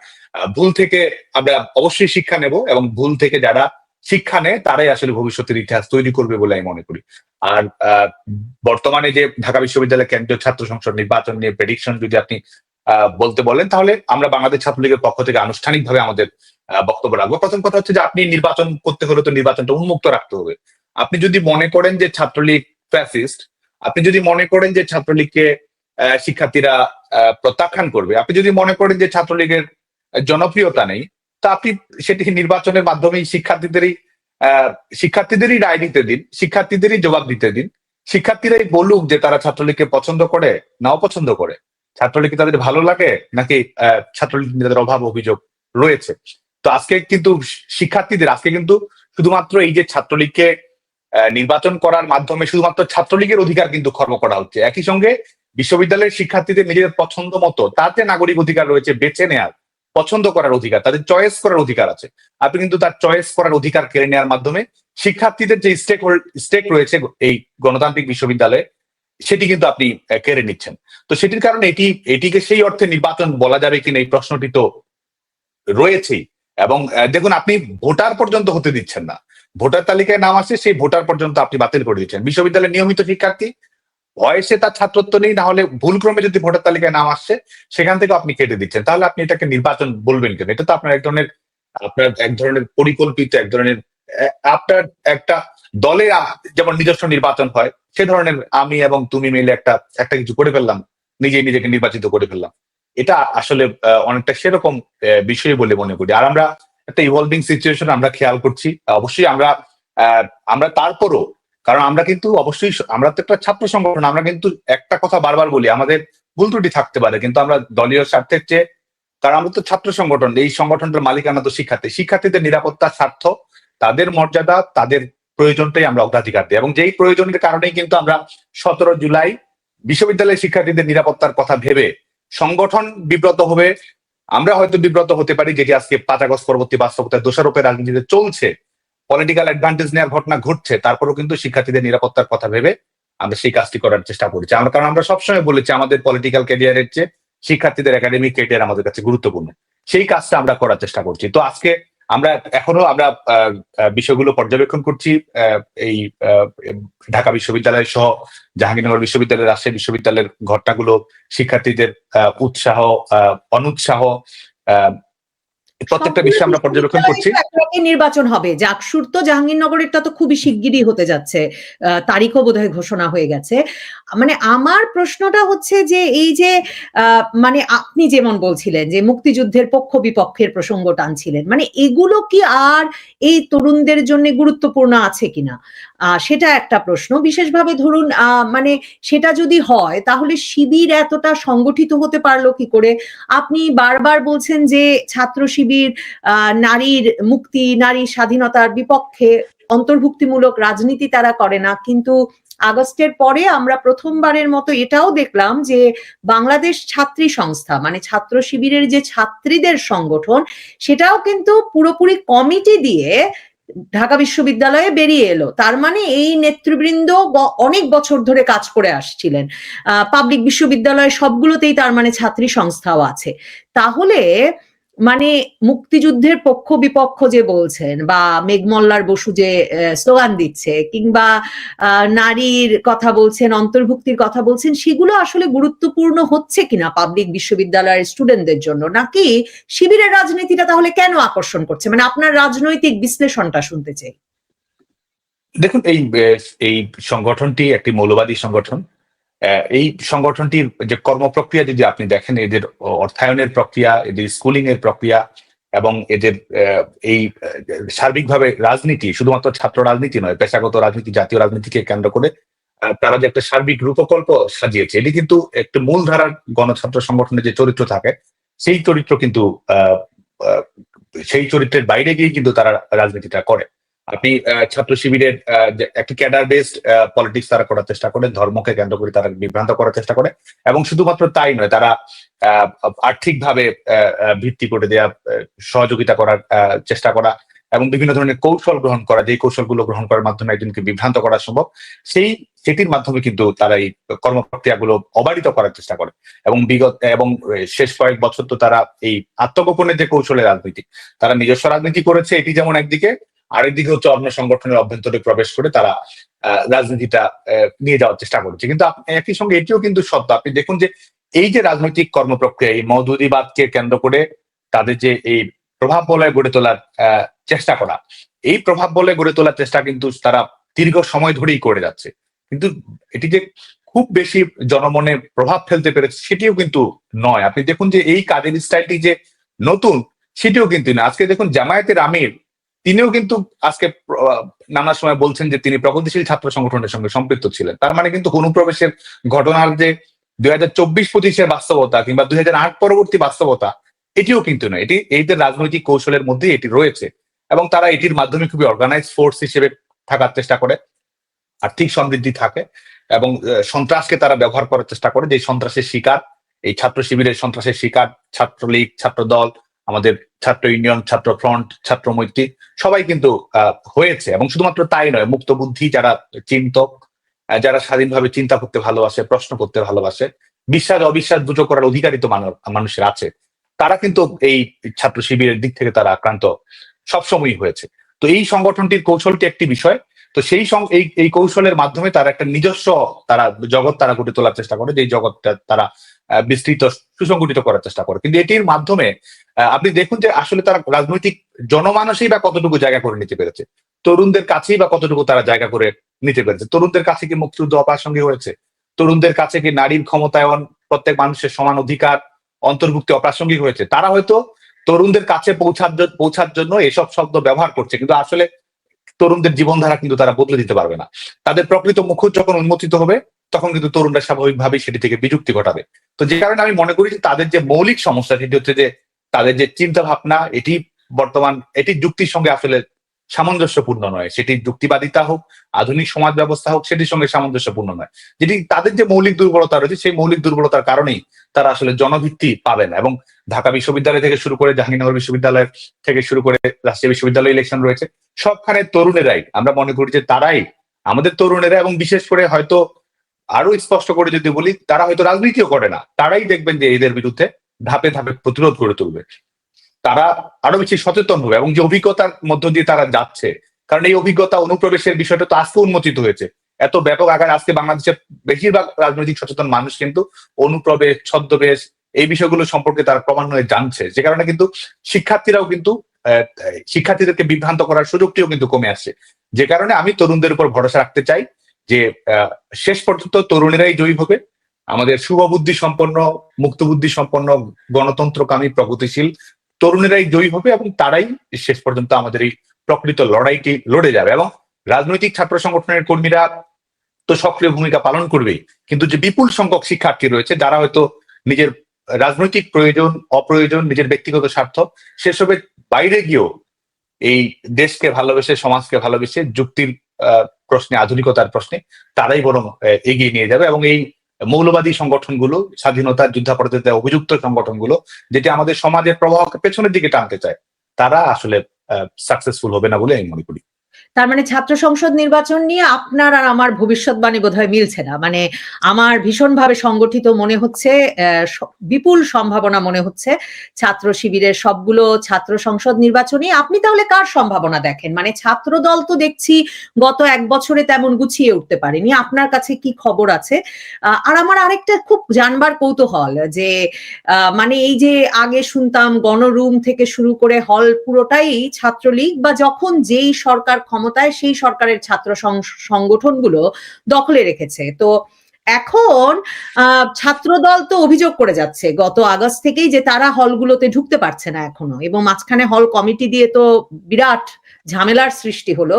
ভুল থেকে আমরা অবশ্যই শিক্ষা নেব, এবং ভুল থেকে যারা শিক্ষা নেয় তারাই আসলে ভবিষ্যতের ইতিহাস তৈরি করবে বলে আমি মনে করি। আর বর্তমানে যে ঢাকা বিশ্ববিদ্যালয় কেন্দ্রীয় ছাত্র সংসদ নির্বাচন নিয়ে প্রেডিকশন যদি আপনি বলতে বলেন, তাহলে আমরা বাংলাদেশ ছাত্রলীগের পক্ষ থেকে আনুষ্ঠানিকভাবে আমাদের বক্তব্য রাখবো। প্রথম কথা হচ্ছে যে আপনি নির্বাচন করতে হলে তো নির্বাচনটা উন্মুক্ত রাখতে হবে। আপনি যদি মনে করেন যে ছাত্রলীগ ফ্যাসিস্ট, আপনি যদি মনে করেন যে ছাত্রলীগকে শিক্ষার্থীরা প্রত্যাখ্যান করবে, আপনি যদি মনে করেন যে ছাত্রলীগের জনপ্রিয়তা নেই, তা আপনি সেটি নির্বাচনের মাধ্যমেই শিক্ষার্থীদেরই রায় দিতে দিন, শিক্ষার্থীদেরই জবাব দিতে দিন। শিক্ষার্থীরাই বলুক যে তারা ছাত্রলীগকে পছন্দ করে না অপছন্দ করে, ছাত্রলীগকে তাদের ভালো লাগে নাকি ছাত্রলীগ তাদের অভাব অভিযোগ রয়েছে। তো আজকে কিন্তু আজকে কিন্তু শুধুমাত্র এই যে ছাত্রলীগকে নির্বাচন করার মাধ্যমে শুধুমাত্র ছাত্রলীগের অধিকার কিন্তু খর্ব করা হচ্ছে। একই সঙ্গে বিশ্ববিদ্যালয়ের শিক্ষার্থীদের নিজেদের পছন্দ মতো তার যে নাগরিক অধিকার রয়েছে বেছে নেওয়ার, পছন্দ করার অধিকার, তাদের চয়েস করার অধিকার আছে, আপনি কিন্তু তার চয়েস করার অধিকার কেড়ে নেওয়ার মাধ্যমে শিক্ষার্থীদের যে স্টেক রয়েছে এই গণতান্ত্রিক বিশ্ববিদ্যালয়ে, সেটি কিন্তু আপনি কেড়ে নিচ্ছেন। তো সেটির কারণে এটিকে সেই অর্থে নির্বাচন বলা যাবে কিনা এই প্রশ্নটি তো রয়েছেই। এবং দেখুন, আপনি ভোটার পর্যন্ত হতে দিচ্ছেন না। ভোটার তালিকায় নাম আসছে সেই ভোটার পর্যন্ত আপনি বাতিল করে দিচ্ছেন। বিশ্ববিদ্যালয়ের নিয়মিত শিক্ষার্থী বয়সে তার ছাত্রত্ব নেই, না হলে ভুলক্রমে যদি ভোটার তালিকায় নাম আসছে সেখান থেকে আপনি কেটে দিচ্ছেন, তাহলে আপনি এটাকে নির্বাচন বলবেন কেন? এটা তো আপনার এক ধরনের পরিকল্পিত, এক ধরনের আপনার একটা দলের যেমন নিজস্ব নির্বাচন হয় সে ধরনের আমি এবং তুমি মিলে একটা একটা কিছু করে ফেললাম, নিজেই নিজেকে নির্বাচিত করে ফেললাম। এটা আসলে অনেকটা সেরকম বিষয় বলে মনে করি। আর আমরা একটা ইভলভিং সিচুয়েশন আমরা খেয়াল করছি। অবশ্যই আমরা তারপরও, কারণ আমরা কিন্তু অবশ্যই আমরা তো একটা ছাত্র সংগঠন, আমরা কিন্তু একটা কথা বারবার বলি, আমাদের ভুল ত্রুটি থাকতে পারে কিন্তু আমরা দলীয় স্বার্থের চেয়ে, কারণ আমরা তো ছাত্র সংগঠন, এই সংগঠনটার মালিকানা তো শিক্ষার্থীদের নিরাপত্তার স্বার্থ, তাদের মর্যাদা, তাদের প্রয়োজনটাই আমরা অগ্রাধিকার দিই। এবং যেই প্রয়োজনের কারণেই কিন্তু আমরা 17 জুলাই বিশ্ববিদ্যালয়ের শিক্ষার্থীদের নিরাপত্তার কথা ভেবে সংগঠন বিব্রত হবে, আমরা হয়তো বিব্রত হতে পারি, যেটি আজকে 5 আগস্ট পরবর্তী বাস্তবতায় দোষারোপের রাজনীতিতে চলছে, পলিটিক্যাল অ্যাডভান্টেজ নেওয়ার ঘটনা ঘটছে, তারপরেও কিন্তু শিক্ষার্থীদের নিরাপত্তার কথা ভেবে আমরা সেই কাজটি করার চেষ্টা করছি। কারণ আমরা সবসময় বলেছি আমাদের পলিটিক্যাল ক্যারিয়ারের চেয়ে শিক্ষার্থীদের একাডেমিক ক্যারিয়ার আমাদের কাছে গুরুত্বপূর্ণ, সেই কাজটা আমরা করার চেষ্টা করছি। তো আজকে আমরা বিষয়গুলো পর্যবেক্ষণ করছি। এই ঢাকা বিশ্ববিদ্যালয় সহ জাহাঙ্গীরনগর বিশ্ববিদ্যালয়, রাজশাহী বিশ্ববিদ্যালয়ের ঘটনাগুলো, শিক্ষার্থীদের উৎসাহ, অনুৎসাহ, প্রত্যেকটা বিষয় আমরা পর্যবেক্ষণ করছি। নির্বাচন হবে, জাকসুর তো জাহাঙ্গীরনগরেরটা তো খুবই শিগগিরই হতে যাচ্ছে, তারিখও বোধহয় ঘোষণা হয়ে গেছে। মানে আমার প্রশ্নটা হচ্ছে যে এই যে মানে আপনি যেমন বলছিলেন যে মুক্তিযুদ্ধের পক্ষ বিপক্ষের প্রসঙ্গ টানছিলেন, মানে এগুলো কি আর এই তরুণদের জন্য গুরুত্বপূর্ণ আছে কিনা, সেটা একটা প্রশ্ন। বিশেষভাবে ধরুন মানে সেটা যদি হয় তাহলে শিবির এতটা সংগঠিত হতে পারলো কি করে? আপনি বারবার বলছেন যে ছাত্র শিবির নারীর মুক্তি, নারী স্বাধীনতার বিপক্ষে, অন্তর্ভুক্তিমূলক রাজনীতি তারা করে না, কিন্তু আগস্টের পরে আমরা প্রথমবারের মতো এটাও দেখলাম যে বাংলাদেশ ছাত্রী সংস্থা, মানে ছাত্র শিবিরের যে ছাত্রীদের সংগঠন, সেটাও কিন্তু পুরোপুরি কমিটি দিয়ে ঢাকা বিশ্ববিদ্যালয়ে বেরিয়ে এলো। তার মানে এই নেতৃবৃন্দ অনেক বছর ধরে কাজ করে আসছিলেন, পাবলিক বিশ্ববিদ্যালয় সবগুলোতেই তার মানে ছাত্রী সংস্থাও আছে। তাহলে মানে মুক্তিযুদ্ধের পক্ষ বিপক্ষ যে বলছেন, বা মেঘমল্লার বসু যে স্লোগান দিচ্ছে, কিংবা নারীর কথা বলছেন, অন্তর্ভুক্তির কথা বলছেন, সেগুলো আসলে গুরুত্বপূর্ণ হচ্ছে কিনা পাবলিক বিশ্ববিদ্যালয়ের স্টুডেন্টদের জন্য, নাকি শিবিরের রাজনীতিটা তাহলে কেন আকর্ষণ করছে? মানে আপনার রাজনৈতিক বিশ্লেষণটা শুনতে চাই। দেখুন, এই সংগঠনটি একটি মৌলবাদী সংগঠন। এই সংগঠনটির যে কর্মপ্রক্রিয়া যদি আপনি দেখেন, এদের অর্থায়নের প্রক্রিয়া, এদের স্কুলিং এর প্রক্রিয়া এবং এদের এই সার্বিকভাবে রাজনীতি, শুধুমাত্র ছাত্র রাজনীতি নয়, পেশাগত রাজনীতি, জাতীয় রাজনীতিকে কেন্দ্র করে তারা যে একটা সার্বিক রূপকল্প সাজিয়েছে, এটি কিন্তু একটা মূলধারার গণছাত্র সংগঠনের যে চরিত্র থাকে, সেই চরিত্র কিন্তু সেই চরিত্রের বাইরে গিয়ে কিন্তু তারা রাজনীতিটা করে। আপনি ছাত্র শিবিরের একটি ক্যাডার বেসড পলিটিক্স তারা করার চেষ্টা করে, ধর্মকে কেন্দ্র করে তারা বিভ্রান্ত করার চেষ্টা করে, এবং শুধুমাত্র তাই নয়, তারা আর্থিকভাবে ভিত্তি করে দেয়া, সহযোগিতা করার চেষ্টা করা এবং বিভিন্ন ধরনের কৌশল গ্রহণ করা, যে কৌশলগুলো গ্রহণ করার মাধ্যমে একজনকে বিভ্রান্ত করা সম্ভব, সেটির মাধ্যমে কিন্তু তারা এই কর্মপ্রক্রিয়াগুলো অবারিত করার চেষ্টা করে। এবং শেষ কয়েক বছর তো তারা এই আত্মগোপনের যে কৌশলের রাজনীতি, তারা নিজস্ব রাজনীতি করেছে, এটি যেমন একদিকে, আরেকদিকে হচ্ছে অন্য সংগঠনের অভ্যন্তরে প্রবেশ করে তারা রাজনীতিটা নিয়ে যাওয়ার চেষ্টা করেছে। কিন্তু একই সঙ্গে এটিও কিন্তু সত্য, আপনি দেখুন যে এই যে রাজনৈতিক কর্মপ্রক্রিয়া, এই মওদুদিবাদকে কেন্দ্র করে তাদের যে এই প্রভাব বলয় গড়ে তোলার চেষ্টা করা, এই প্রভাব বলয় গড়ে তোলার চেষ্টা কিন্তু তারা দীর্ঘ সময় ধরেই করে যাচ্ছে। কিন্তু এটি যে খুব বেশি জনমনে প্রভাব ফেলতে পেরেছে সেটিও কিন্তু নয়। আপনি দেখুন যে এই কাজের স্টাইলটি যে নতুন সেটিও কিন্তু না। আজকে দেখুন জামায়াতের আমির, তিনিও কিন্তু আজকে নানা সময় বলছেন যে তিনি প্রগতিশীল ছাত্র সংগঠনের সঙ্গে সম্পৃক্ত ছিলেন। তার মানে কিন্তু অনুপ্রবেশের ঘটনার যে 2024-25-এর বাস্তবতা কিংবা 2008 পরবর্তী বাস্তবতা, এটিও কিন্তু নয়। এটি এইদের রাজনৈতিক কৌশলের মধ্যে এটি রয়েছে এবং তারা এটির মাধ্যমে খুবই অর্গানাইজ ফোর্স হিসেবে থাকার চেষ্টা করে, আর্থিক সমৃদ্ধি থাকে এবং সন্ত্রাসকে তারা ব্যবহার করার চেষ্টা করে, যে সন্ত্রাসের শিকার, এই ছাত্র শিবিরের সন্ত্রাসের শিকার ছাত্রলীগ, ছাত্র দল, আমাদের ছাত্র ইউনিয়ন, ছাত্র ফ্রন্ট, ছাত্র মৈত্রী সবাই কিন্তু হয়েছে। এবং শুধুমাত্র তাই নয়, মুক্ত বুদ্ধি যারা চিন্তক, যারা স্বাধীনভাবে চিন্তা করতে ভালোবাসে, প্রশ্ন করতে ভালোবাসে, বিশ্বাস অবিশ্বাস দুটো করার অধিকারই তো মানুষের আছে, তারা কিন্তু এই ছাত্র শিবিরের দিক থেকে তারা আক্রান্ত সবসময়ই হয়েছে। তো এই সংগঠনটির কৌশলটি একটি বিষয়। তো এই কৌশলের মাধ্যমে তারা একটা নিজস্ব তারা জগৎ তারা গড়ে তোলার চেষ্টা করে, যে জগৎটা তারা বিস্তৃত সুসংগঠিত করার চেষ্টা করে। কিন্তু এটির মাধ্যমে আপনি দেখুন যে আসলে তারা রাজনৈতিক জনমানসেই বা কতটুকু জায়গা করে নিতে পেরেছে, তরুণদের কাছেই বা কতটুকু তারা জায়গা করে নিতে পেরেছে। তরুণদের কাছে কি মুক্তিযুদ্ধ অপ্রাসঙ্গিক হয়েছে? তরুণদের কাছে কি নারীর ক্ষমতায়ন, প্রত্যেক মানুষের সমান অধিকার, অন্তর্ভুক্তি অপ্রাসঙ্গিক হয়েছে? তারা হয়তো তরুণদের কাছে পৌঁছার জন্য এসব শব্দ ব্যবহার করছে, কিন্তু আসলে তরুণদের জীবনধারা কিন্তু তারা বদলে দিতে পারবে না। তাদের প্রকৃত মুখোশ যখন উন্মোচিত হবে, তখন কিন্তু তরুণরা স্বাভাবিকভাবেই সেটি থেকে বিযুক্তি ঘটাবে। তো যে কারণে আমি মনে করি যে তাদের যে মৌলিক সমস্যা, সেটি হচ্ছে যে তাদের যে চিন্তা ভাবনা, এটি যুক্তির সঙ্গে আসলে সামঞ্জস্যপূর্ণ নয়। সেটি যুক্তিবাদিতা হোক, আধুনিক সমাজ ব্যবস্থা হোক, সেটির সঙ্গে সামঞ্জস্যপূর্ণ নয়। যেটি তাদের যে মৌলিক দুর্বলতা রয়েছে, সেই মৌলিক দুর্বলতার কারণেই তারা আসলে জনভিত্তি পাবে না। এবং ঢাকা বিশ্ববিদ্যালয় থেকে শুরু করে, জাহাঙ্গীরনগর বিশ্ববিদ্যালয় থেকে শুরু করে, রাজশাহী বিশ্ববিদ্যালয় ইলেকশন রয়েছে, সবখানে তরুণেরাই, আমরা মনে করি যে তারাই, আমাদের তরুণেরা, এবং বিশেষ করে হয়তো আরো স্পষ্ট করে যদি বলি, তারা হয়তো রাজনীতিও করে না, তারাই দেখবেন যে এদের বিরুদ্ধে ধাপে ধাপে প্রতিরোধ গড়ে তুলবে। তারা আরো বেশি সচেতন হবে, এবং যে অভিজ্ঞতার মধ্য দিয়ে তারা যাচ্ছে, কারণ এই অভিজ্ঞতা অনুপ্রবেশের বিষয়টা তো আজকে উন্মোচিত হয়েছে এত ব্যাপক আকারে। আজকে বাংলাদেশের বেশিরভাগ রাজনৈতিক সচেতন মানুষ কিন্তু অনুপ্রবেশ, ছদ্মবেশ, এই বিষয়গুলো সম্পর্কে তারা ক্রমান্বয়ে জানছে। যে কারণে কিন্তু শিক্ষার্থীরাও কিন্তু শিক্ষার্থীদেরকে বিভ্রান্ত করার সুযোগটিও কিন্তু কমে আসছে। যে কারণে আমি তরুণদের উপর ভরসা রাখতে চাই যে শেষ পর্যন্ত তরুণেরাই জয়ী হবে। আমাদের শুভবুদ্ধি সম্পন্ন, মুক্তবুদ্ধি সম্পন্ন, গণতন্ত্রকামী, প্রগতিশীল তরুণেরাই জয়ী হবে, এবং তারাই শেষ পর্যন্ত আমাদের এই প্রকৃত লড়াইটি লড়ে যাবে। এবং রাজনৈতিক ছাত্র সংগঠনের কর্মীরা তো সক্রিয় ভূমিকা পালন করবেই, কিন্তু যে বিপুল সংখ্যক শিক্ষার্থী রয়েছে, যারা হয়তো নিজের রাজনৈতিক প্রয়োজন, অপ্রয়োজন, নিজের ব্যক্তিগত স্বার্থ, সেসবের বাইরে গিয়েও এই দেশকে ভালোবেসে, সমাজকে ভালোবেসে, যুক্তির প্রশ্নে, আধুনিকতার প্রশ্নে তারাই বরং এগিয়ে নিয়ে যাবে। এবং এই মৌলবাদী সংগঠনগুলো, স্বাধীনতার যুদ্ধাপরাধীতে অভিযুক্ত সংগঠনগুলো, যেটি আমাদের সমাজের প্রবাহকে পেছনের দিকে টানতে চায়, তারা আসলে সাকসেসফুল হবে না বলে আমি মনে করি। তার মানে ছাত্র সংসদ নির্বাচন নিয়ে আপনার আর আমার ভবিষ্যৎবাণী বোধহয় মিলছে না। মানে আমার ভীষণভাবে সংগঠিত মনে হচ্ছে, বিপুল সম্ভাবনা মনে হচ্ছে ছাত্র শিবিরের সবগুলো ছাত্র সংসদ নির্বাচনে। আপনি তাহলে কার সম্ভাবনা দেখেন? মানে ছাত্র দল তো দেখছি গত 1 বছরে তেমন গুছিয়ে উঠতে পারেনি। আপনার কাছে কি খবর আছে? আর আমার আরেকটা খুব জানবার কৌতূহল যে মানে এই যে আগে শুনতাম গণরুম থেকে শুরু করে হল পুরোটাই ছাত্রলীগ, বা যখন যেই সরকার ক্ষমতায় সেই সরকারের ছাত্র সংগঠনগুলো দখলে রেখেছে। তো এখন ছাত্রদল তো অভিযোগ করে যাচ্ছে গত আগস্ট থেকেই যে তারা হলগুলোতে ঢুকতে পারছে না এখনো, এবং মাঝখানে হল কমিটি দিয়ে তো বিরাট ঝামেলার সৃষ্টি হলো।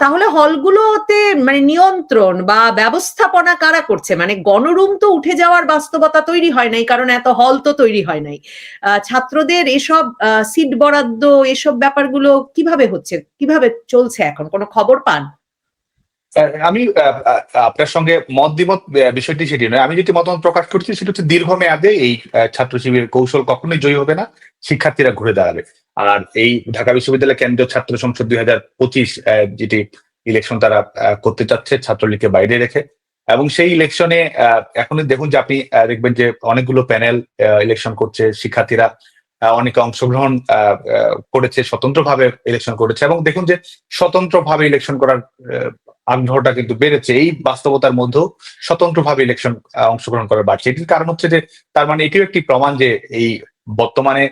তাহলে হলগুলোতে মানে নিয়ন্ত্রণ বা ব্যবস্থাপনা কারা করছে? মানে গণরুম তো উঠে যাওয়ার বাস্তবতা তৈরি হয় নাই, কারণ এত হল তো তৈরি হয় নাই। ছাত্রদের এসব সিট বরাদ্দ, এসব ব্যাপারগুলো কিভাবে হচ্ছে, কিভাবে চলছে এখন? কোনো খবর পান? আমি আপনার সঙ্গে দ্বিমত বিষয়টি সেটি নয়। আমি যেটি মতামত প্রকাশ করছি সেটা হচ্ছে, দীর্ঘমেয়াদে এই ছাত্র শিবিরের কৌশল কখনোই জয়ী হবে না, শিক্ষার্থীরা ঘুরে দাঁড়াবে। আর এই ঢাকা বিশ্ববিদ্যালয় কেন্দ্রীয় ছাত্র সংসদ 2025 যেটি ইলেকশন তারা করতে চাচ্ছে ছাত্রলীগকে বাইরে রেখে, এবং সেই ইলেকশনে এখন দেখুন যে আপনি দেখবেন যে অনেকগুলো প্যানেল ইলেকশন করছে, শিক্ষার্থীরা অনেকে অংশগ্রহণ করেছে, স্বতন্ত্রভাবে ইলেকশন করেছে, এবং দেখুন যে স্বতন্ত্রভাবে ইলেকশন করার আগ্রহটা কিন্তু বেড়েছে। এই বাস্তবতার মধ্যেও স্বতন্ত্রভাবে ইলেকশন অংশগ্রহণ করার বাড়ছে। এটির কারণ হচ্ছে যে, তার মানে এটিও একটি প্রমাণ যে এই বর্তমানে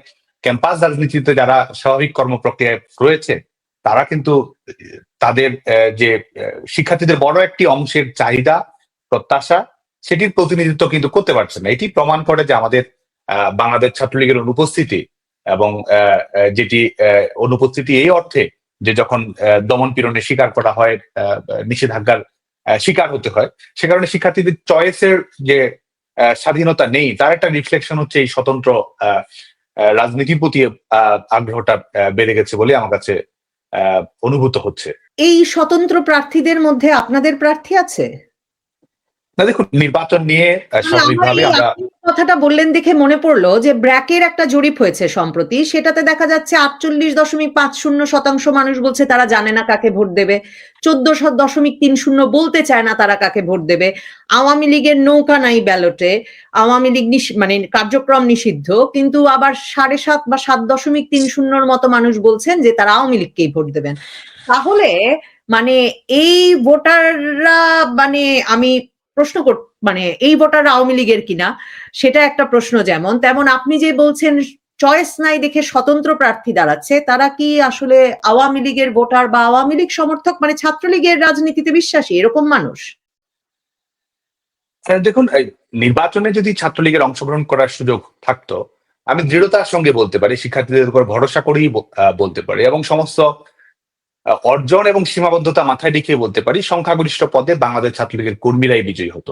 ক্যাম্পাস রাজনীতিতে যারা স্বাভাবিক কর্মপ্রক্রিয়ায় রয়েছে, তারা কিন্তু তাদের যে শিক্ষার্থীদের বড় একটি অংশের চাহিদা, প্রত্যাশা, সেটির প্রতিনিধিত্ব কিন্তু করতে পারছে না। এটি প্রমাণ করে যে আমাদের বাংলাদেশ ছাত্রলীগের অনুপস্থিতি, এবং যেটি অনুপস্থিতি এই অর্থে যে যখন দমন পীড়নের শিকার করা হয়, নিষেধাজ্ঞার শিকার হতে হয়, সে কারণে শিক্ষার্থীদের চয়েসের যে স্বাধীনতা নেই, তার একটা রিফ্লেকশন হচ্ছে এই স্বতন্ত্র রাজনীতির প্রতি আগ্রহটা বেড়ে গেছে বলে আমার কাছে অনুভূত হচ্ছে। এই স্বতন্ত্র প্রার্থীদের মধ্যে আপনাদের প্রার্থী আছে? না দেখুন, নির্বাচন নিয়ে তাহলে আমার স্বাভাবিকভাবে এই আমরা আপনি কথাটা বললেন দেখে মনে পড়লো যে ব্র্যাকের একটা জরিপ হয়েছে সম্প্রতি, সেটাতে দেখা যাচ্ছে 48.50% মানুষ বলছে তারা জানে না কাকে ভোট দেবে, 14.30 বলতে চায় না তারা কাকে ভোট দেবে। আওয়ামী লীগের নৌকা নাই ব্যালটে, আওয়ামী লীগ মানে কার্যক্রম নিষিদ্ধ, কিন্তু আবার 7.5 বা 7.30 মতো মানুষ বলছেন যে তারা আওয়ামী লীগকেই ভোট দেবেন। তাহলে মানে এই ভোটাররা, মানে আমি প্রশ্ন মানে এই ভোটার আওয়ামী লীগের কিনা সেটা একটা প্রশ্ন, যেমন তেমন আপনি যে বলছেন চয়েস নাই দেখে স্বতন্ত্র প্রার্থী দাঁড়াচ্ছে, তারা কি আসলে আওয়ামী লীগের ভোটার বা আওয়ামী লীগ সমর্থক, মানে ছাত্রলীগের রাজনীতিতে বিশ্বাসী এরকম মানুষ? দেখুন, এই নির্বাচনে যদি ছাত্রলীগের অংশগ্রহণ করার সুযোগ থাকতো, আমি দৃঢ়তার সঙ্গে বলতে পারি, শিক্ষার্থীদের উপর ভরসা করেই বলতে পারি এবং সমস্ত অর্জন এবং সীমাবদ্ধতা মাথায় রেখে বলতে পারি, সংখ্যাগরিষ্ঠ পদে বাংলাদেশ ছাত্রলীগের কর্মীরাই বিজয়ী হতো।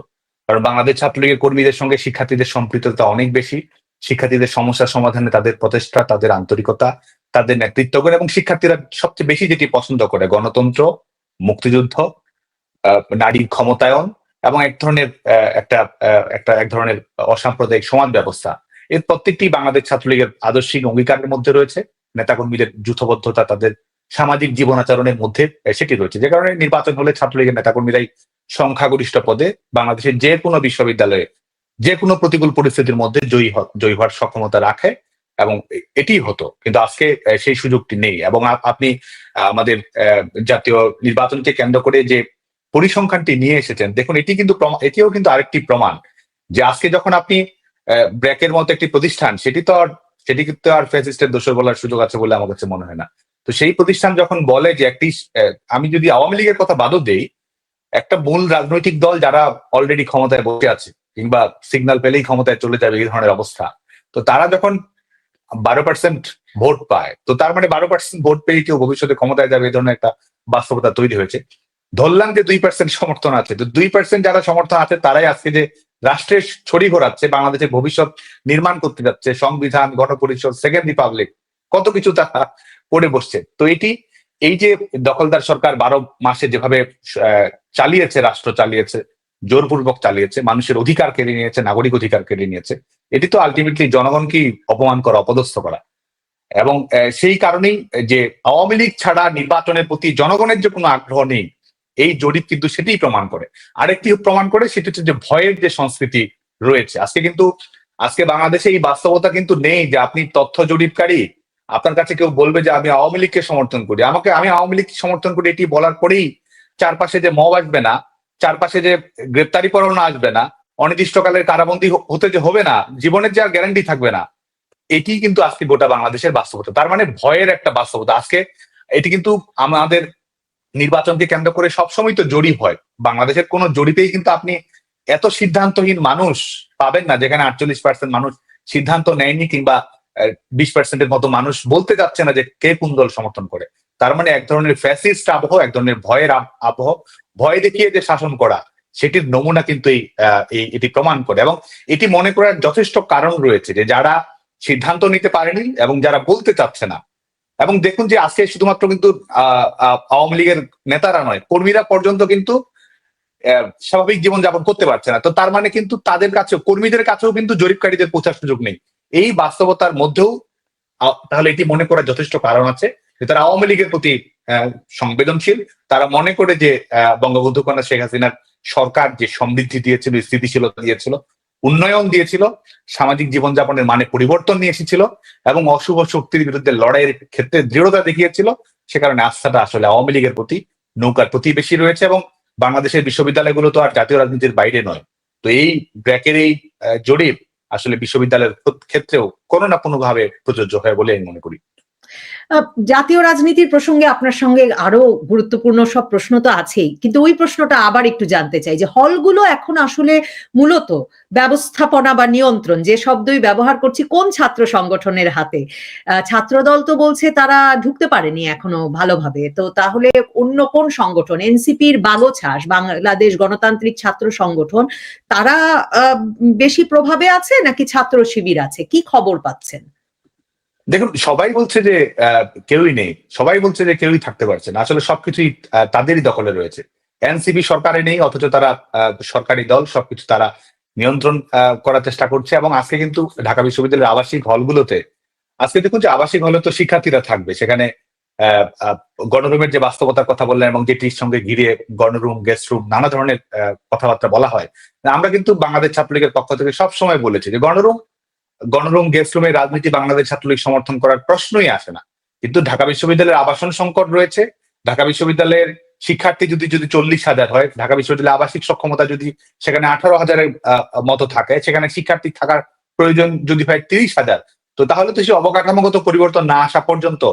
কারণ বাংলাদেশ ছাত্রলীগের কর্মীদের সঙ্গে শিক্ষার্থীদের সম্পৃক্ততা অনেক বেশি। শিক্ষার্থীদের সমস্যা সমাধানে তাদের প্রচেষ্টা, তাদের আন্তরিকতা, তাদের নেতৃত্বগুণ, এবং শিক্ষার্থীরা সবচেয়ে বেশি যেটি পছন্দ করে, গণতন্ত্র, মুক্তিযুদ্ধ, নারীর ক্ষমতায়ন এবং এক ধরনের এক ধরনের অসাম্প্রদায়িক সমাজ ব্যবস্থা। এর প্রত্যেকটি বাংলাদেশ ছাত্রলীগের আদর্শিক অঙ্গীকারের মধ্যে রয়েছে। নেতাকর্মীদের যূথবদ্ধতা, তাদের সামাজিক জীবনাচরণের মধ্যে সেটি রয়েছে, যে কারণে নির্বাচন হলে ছাত্রলীগের নেতাকর্মীরাই সংখ্যাগরিষ্ঠ পদে বাংলাদেশের যে কোনো বিশ্ববিদ্যালয়ে যে কোনো প্রতিকূল পরিস্থিতির মধ্যে জয়ী হওয়ার সক্ষমতা রাখে, এবং এটি হতো। কিন্তু আজকে সেই সুযোগটি নেই। এবং আপনি আমাদের জাতীয় নির্বাচনকে কেন্দ্র করে যে পরিসংখ্যানটি নিয়ে এসেছেন, দেখুন এটিও কিন্তু আরেকটি প্রমাণ যে আজকে যখন আপনি ব্র্যাকের মতো একটি প্রতিষ্ঠান, সেটি কিন্তু আর ফ্যাসিস্টের দোষর বলার সুযোগ আছে বলে আমার কাছে মনে হয় না। তো সেই প্রতিষ্ঠান যখন বলে যে আমি যদি আওয়ামী লীগের কথা বাদও দেই, একটা মূল রাজনৈতিক দল যারা অলরেডি ক্ষমতায় বসে আছে কিংবা সিগন্যাল পেলেই ক্ষমতায় চলে যাবে, এই ধরনের অবস্থা, তো তারা যখন 12% ভোট পায়, তো তার মানে 12% ভোট পেয়ে কেউ ভবিষ্যতে ক্ষমতায় যাবে, এই ধরনের একটা বাস্তবতা তৈরি হয়েছে। ধরলাম যে 2% সমর্থন আছে, তো 2% যারা সমর্থন আছে তারাই আজকে যে রাষ্ট্রের ছড়ি ঘোরাচ্ছে, বাংলাদেশের ভবিষ্যৎ নির্মাণ করতে যাচ্ছে, সংবিধান, গণপরিষদ, সেকেন্ড রিপাবলিক, কত কিছু তারা করে বসছে। তো এই যে দখলদার সরকার 12 মাসে যেভাবে চালিয়েছে, রাষ্ট্র চালিয়েছে, জোরপূর্বক চালিয়েছে, মানুষের অধিকার কেড়ে নিয়েছে, নাগরিক অধিকার কেড়ে নিয়েছে, এটি তো আলটিমেটলি জনগণকেই অপমান করা, অপদস্থ করা। এবং সেই কারণেই যে আওয়ামী লীগ ছাড়া নির্বাচনের প্রতি জনগণের যে কোনো আগ্রহ নেই, এই জরিপ কিন্তু সেটাই প্রমাণ করে। আরেকটি প্রমাণ করে সেটি হচ্ছে যে ভয়ের যে সংস্কৃতি রয়েছে আজকে বাংলাদেশে এই বাস্তবতা কিন্তু নেই যে আপনি তথ্য জরিপকারী, আপনার কাছে কেউ বলবে যে আমি আওয়ামী লীগকে সমর্থন করি, আমি আওয়ামী লীগ সমর্থন করি, এটি বলার পরেই চারপাশে যে মব আসবে না, চারপাশে যে গ্রেপ্তারি পরোয়ানা আসবে না, অনির্দিষ্টকালের কারাবন্দী হতে যে হবে না, জীবনের যে আর গ্যারান্টি থাকবে না, এটি কিন্তু আজকে গোটা বাংলাদেশের বাস্তবতা। তার মানে ভয়ের একটা বাস্তবতা আজকে। এটি কিন্তু আমাদের নির্বাচনকে কেন্দ্র করে সবসময় তো জরিপ হয়, বাংলাদেশের কোন জরিপেই কিন্তু আপনি এত সিদ্ধান্তহীন মানুষ পাবেন না, যেখানে 48% মানুষ সিদ্ধান্ত নেয়নি, কিংবা 20%-এর মতো মানুষ বলতে যাচ্ছে না যে কে কোন দল সমর্থন করে। তার মানে এক ধরনের ফ্যাসিস্ট আবহ, এক ধরনের ভয়ের আবহ, ভয় দেখিয়ে যে শাসন করা, সেটির নমুনা কিন্তু এটি প্রমাণ করে। এবং এটি মনে করার যথেষ্ট কারণ রয়েছে যে যারা সিদ্ধান্ত নিতে পারেনি এবং যারা বলতে চাচ্ছে না। এবং দেখুন যে আজকে শুধুমাত্র কিন্তু আওয়ামী লীগের নেতারা নয়, কর্মীরা পর্যন্ত কিন্তু স্বাভাবিক জীবনযাপন করতে পারছে না। তো তার মানে কিন্তু তাদের কাছেও, কর্মীদের কাছেও কিন্তু জরিপকারীদের পৌঁছার সুযোগ নেই। এই বাস্তবতার মধ্যেও তাহলে এটি মনে করার যথেষ্ট কারণ আছে যে তারা আওয়ামী লীগের প্রতি সংবেদনশীল। তারা মনে করে যে বঙ্গবন্ধু কন্যা শেখ হাসিনার সরকার যে সমৃদ্ধি দিয়েছিল, স্থিতিশীলতা দিয়েছিল, উন্নয়ন দিয়েছিল, সামাজিক জীবনযাপনের মানে পরিবর্তন নিয়ে এসেছিল এবং অশুভ শক্তির বিরুদ্ধে লড়াইয়ের ক্ষেত্রে দৃঢ়তা দেখিয়েছিল, সে কারণে আস্থাটা আসলে আওয়ামী লীগের প্রতি, নৌকার প্রতি বেশি রয়েছে। এবং বাংলাদেশের বিশ্ববিদ্যালয়গুলো তো আর জাতীয় রাজনীতির বাইরে নয়। তো এই ব্র্যাকের এই জরিপ আসলে বিশ্ববিদ্যালয়ের ক্ষেত্রেও কোনো না কোনো ভাবে প্রযোজ্য হয় বলে আমি মনে করি। জাতীয় রাজনীতির প্রসঙ্গে আপনার সঙ্গে আরো গুরুত্বপূর্ণ সব প্রশ্ন তো আছেই, কিন্তু ওই প্রশ্নটা আবার একটু জানতে চাই যে হলগুলো এখন আসলে মূলত ব্যবস্থাপনা বা নিয়ন্ত্রণ, যে শব্দই ব্যবহার করছি, কোন ছাত্র সংগঠনের হাতে? ছাত্রদল তো বলছে তারা ঢুকতে পারেনি এখনো ভালোভাবে, তো তাহলে অন্য কোন সংগঠন? এনসিপির বাগোছাস, বাংলাদেশ গণতান্ত্রিক ছাত্র সংগঠন, তারা বেশি প্রভাবে আছে নাকি ছাত্র শিবির আছে? কি খবর পাচ্ছেন? দেখুন, সবাই বলছে যে কেউই নেই, সবাই বলছে যে কেউই থাকতে পারছে না, আসলে সবকিছুই তাদেরই দখলে রয়েছে। এনসিপি সরকারে নেই, অথচ তারা সরকারি দল, সবকিছু তারা নিয়ন্ত্রণ করার চেষ্টা করছে। এবং আজকে কিন্তু ঢাকা বিশ্ববিদ্যালয়ের আবাসিক হলগুলোতে আজকে দেখুন যে আবাসিক হলে তো শিক্ষার্থীরা থাকবে, সেখানে গণরুমের যে বাস্তবতার কথা বললেন এবং যেটির সঙ্গে ঘিরে গণরুম, গেস্ট রুম, নানা ধরনের কথাবার্তা বলা হয়। আমরা কিন্তু বাংলাদেশ ছাত্রলীগের পক্ষ থেকে সবসময় বলেছি যে গণরুম, গেস্ট রুমের রাজনীতি বাংলাদেশ ছাত্রলীগ সমর্থন করার প্রশ্নই আসে না। কিন্তু ঢাকা বিশ্ববিদ্যালয়ের আবাসন সংকট রয়েছে। ঢাকা বিশ্ববিদ্যালয়ের শিক্ষার্থী যদি 40,000 হয়, ঢাকা বিশ্ববিদ্যালয়ের আবাসিক সক্ষমতা যদি সেখানে 18,000-এর মতো থাকে, সেখানে শিক্ষার্থী থাকার প্রয়োজন যদি হয় 30,000, তো তাহলে তো সেই অবকাঠামোগত পরিবর্তন না আসা পর্যন্ত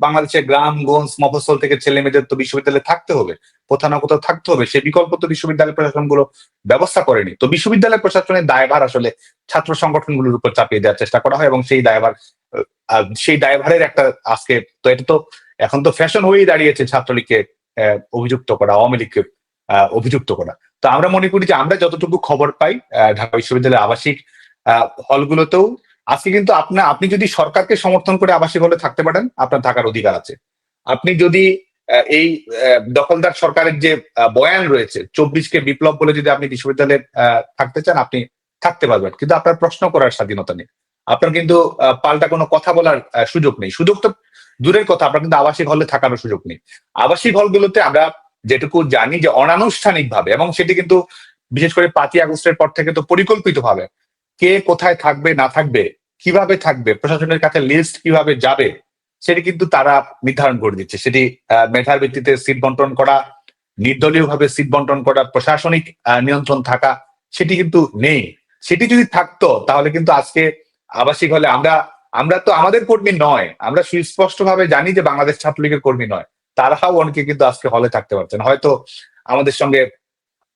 বাংলাদেশের গ্রামগঞ্জ, মফস্বল থেকে ছেলে মেয়েদের তো বিশ্ববিদ্যালয়ে থাকতে হবে, কোথাও না কোথাও থাকতে হবে। সে বিকল্প তো বিশ্ববিদ্যালয় প্রশাসনগুলো ব্যবস্থা করেনি। তো বিশ্ববিদ্যালয় প্রশাসনের দায়ভার আসলে ছাত্র সংগঠনগুলোর উপর চাপিয়ে দেওয়ার চেষ্টা করা হয় এবং সেই দায়ভারের একটা আজকে তো এটা তো এখন তো ফ্যাশন হয়েই দাঁড়িয়েছে ছাত্রলীগকে অভিযুক্ত করা, আওয়ামী লীগকে অভিযুক্ত করা। তো আমরা মনে করি যে আমরা যতটুকু খবর পাই ঢাকা বিশ্ববিদ্যালয়ের আবাসিক হলগুলোতেও আজকে কিন্তু আপনি যদি সরকারকে সমর্থন করে আবাসিক হলে থাকতে পারেন, আপনার থাকার অধিকার আছে। আপনি যদি এই দখলদার সরকারের যে বয়ান রয়েছে 24কে বিপ্লব বলে যদি আপনি বিশ্ববিদ্যালয়ে থাকতে চান, আপনি থাকতে পারবেন, কিন্তু আপনার প্রশ্ন করার স্বাধীনতা নেই। আপনার কিন্তু পাল্টা কোনো কথা বলার সুযোগ নেই। সুযোগ তো দূরের কথা, আপনার কিন্তু আবাসিক হলে থাকারও সুযোগ নেই। আবাসিক হলগুলোতে আমরা যেটুকু জানি যে অনানুষ্ঠানিক ভাবে, এবং সেটি কিন্তু বিশেষ করে 5ই আগস্টের পর থেকে তো পরিকল্পিত ভাবে কে কোথায় থাকবে না থাকবে, কিভাবে থাকবে, প্রশাসনের কাছে লিস্ট কিভাবে যাবে, সেটি কিন্তু তারা নির্ধারণ করে দিচ্ছে। সেটি মেধার ভিত্তিতে সিট বন্টন করা, নির্দলীয় ভাবে সিট বন্টন করা, প্রশাসনিক নিয়ন্ত্রণ থাকা, সেটি কিন্তু নেই। সেটি যদি থাকতো তাহলে কিন্তু আজকে আবাসিক হলে আমরা তো আমাদের কর্মী নয়, আমরা সুস্পষ্ট ভাবে জানি যে বাংলাদেশ ছাত্রলীগের কর্মী নয়, তারাও অনেকে কিন্তু আজকে হলে থাকতে পারছেন। হয়তো আমাদের সঙ্গে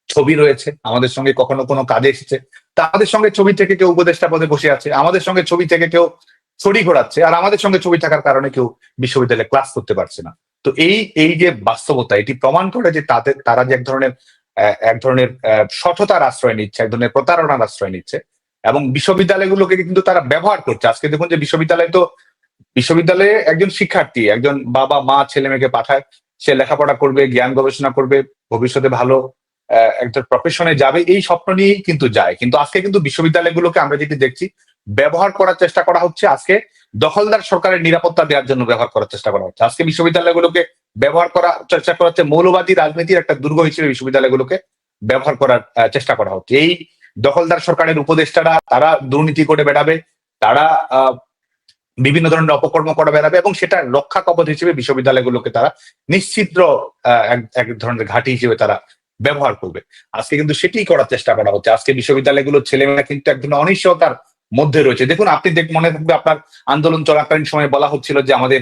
ছবি রয়েছে, আমাদের সঙ্গে কখনো কোনো কাজে এসেছে, তা আমাদের সঙ্গে ছবি থেকে কেউ উপদেষ্টা পদে বসে আছে, আমাদের সঙ্গে ছবি থেকে কেউ ছড়ি ঘোরাচ্ছে, আর আমাদের সঙ্গে ছবি থাকার কারণে কেউ বিশ্ববিদ্যালয়ে ক্লাস করতে পারছে না। তো এই যে বাস্তবতা, এটি প্রমাণ করে যে তারা যে এক ধরনের সঠতার আশ্রয় নিচ্ছে, এক ধরনের প্রতারণার আশ্রয় নিচ্ছে এবং বিশ্ববিদ্যালয়গুলোকে কিন্তু তারা ব্যবহার করছে। আজকে দেখুন যে বিশ্ববিদ্যালয়ে একজন শিক্ষার্থী, একজন বাবা মা ছেলে মেয়েকে পাঠায়, সে লেখাপড়া করবে, জ্ঞান গবেষণা করবে, ভবিষ্যতে ভালো একটা প্রফেশনে যাবে, এই স্বপ্ন নিয়েই কিন্তু যায়। কিন্তু আজকে কিন্তু বিশ্ববিদ্যালয়গুলোকে আমরা যেটি দেখছি ব্যবহার করার চেষ্টা করা হচ্ছে, আজকে দখলদার সরকারের নিরাপত্তা দেওয়ার জন্য ব্যবহার করার চেষ্টা করা হচ্ছে। আজকে বিশ্ববিদ্যালয়গুলোকে ব্যবহার করার চেষ্টা করা হচ্ছে মৌলবাদী রাজনীতির একটা দুর্গ হিসেবে বিশ্ববিদ্যালয়গুলোকে ব্যবহার করার চেষ্টা করা হচ্ছে। এই দখলদার সরকারের উপদেষ্টারা তারা দুর্নীতি করে বেড়াবে, তারা বিভিন্ন ধরনের অপকর্ম করে বেড়াবে এবং সেটা রক্ষা কবচ হিসেবে বিশ্ববিদ্যালয়গুলোকে তারা নিশ্চিদ্র এক ধরনের ঘাঁটি হিসেবে তারা ব্যবহার করবে। আজকে কিন্তু সেটাই করার চেষ্টা করা হচ্ছে। আজকে বিশ্ববিদ্যালয়গুলোর ছেলেমেয়েরা কিন্তু এক ধরনের অনিশ্চয়তার মধ্যে রয়েছে। দেখুন, আপনি মনে থাকবে আপনার আন্দোলন চলাকালীন সময় বলা হচ্ছিল যে আমাদের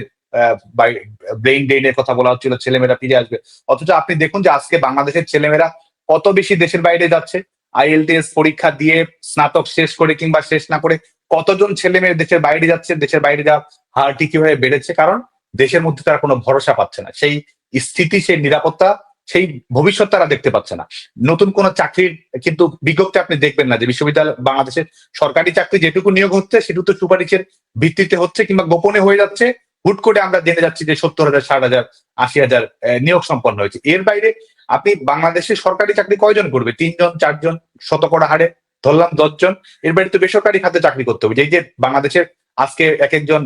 ব্রেইন ড্রেনের কথা বলা হচ্ছিল, ছেলেমেয়েরা ফিরে আসবে। অথচ আপনি দেখুন যে আজকে বাংলাদেশের ছেলেমেয়েরা কত বেশি দেশের বাইরে যাচ্ছে, IELTS পরীক্ষা দিয়ে স্নাতক শেষ করে কিংবা শেষ না করে কতজন ছেলে মেয়ে দেশের বাইরে যাচ্ছে, দেশের বাইরে যাওয়ার হারটি কিভাবে বেড়েছে, কারণ দেশের মধ্যে তারা কোনো ভরসা পাচ্ছে না, সেই স্থিতি, সেই নিরাপত্তা, সেই ভবিষ্যৎ তারা দেখতে পাচ্ছে না। নতুন কোন চাকরির কিন্তু বিজ্ঞপ্তি আপনি দেখবেন না যে বিশ্ববিদ্যালয় বাংলাদেশের সরকারি চাকরি যেটুকু নিয়োগ হচ্ছে সেটুকু তো সুপারিশের ভিত্তিতে হচ্ছে কিংবা গোপনে হয়ে যাচ্ছে। হুট করে আমরা জেনে যাচ্ছি যে 70,000, 60,000, 80,000 নিয়োগ সম্পন্ন হয়েছে। এর বাইরে আপনি বাংলাদেশের সরকারি চাকরি কয়জন করবে? 3 জন 4 জন, শতকরা হারে ধরলাম 10 জন। এর বাইরে তো বেসরকারি খাতে চাকরি করতে হবে। এই যে বাংলাদেশের আজকে এক একজন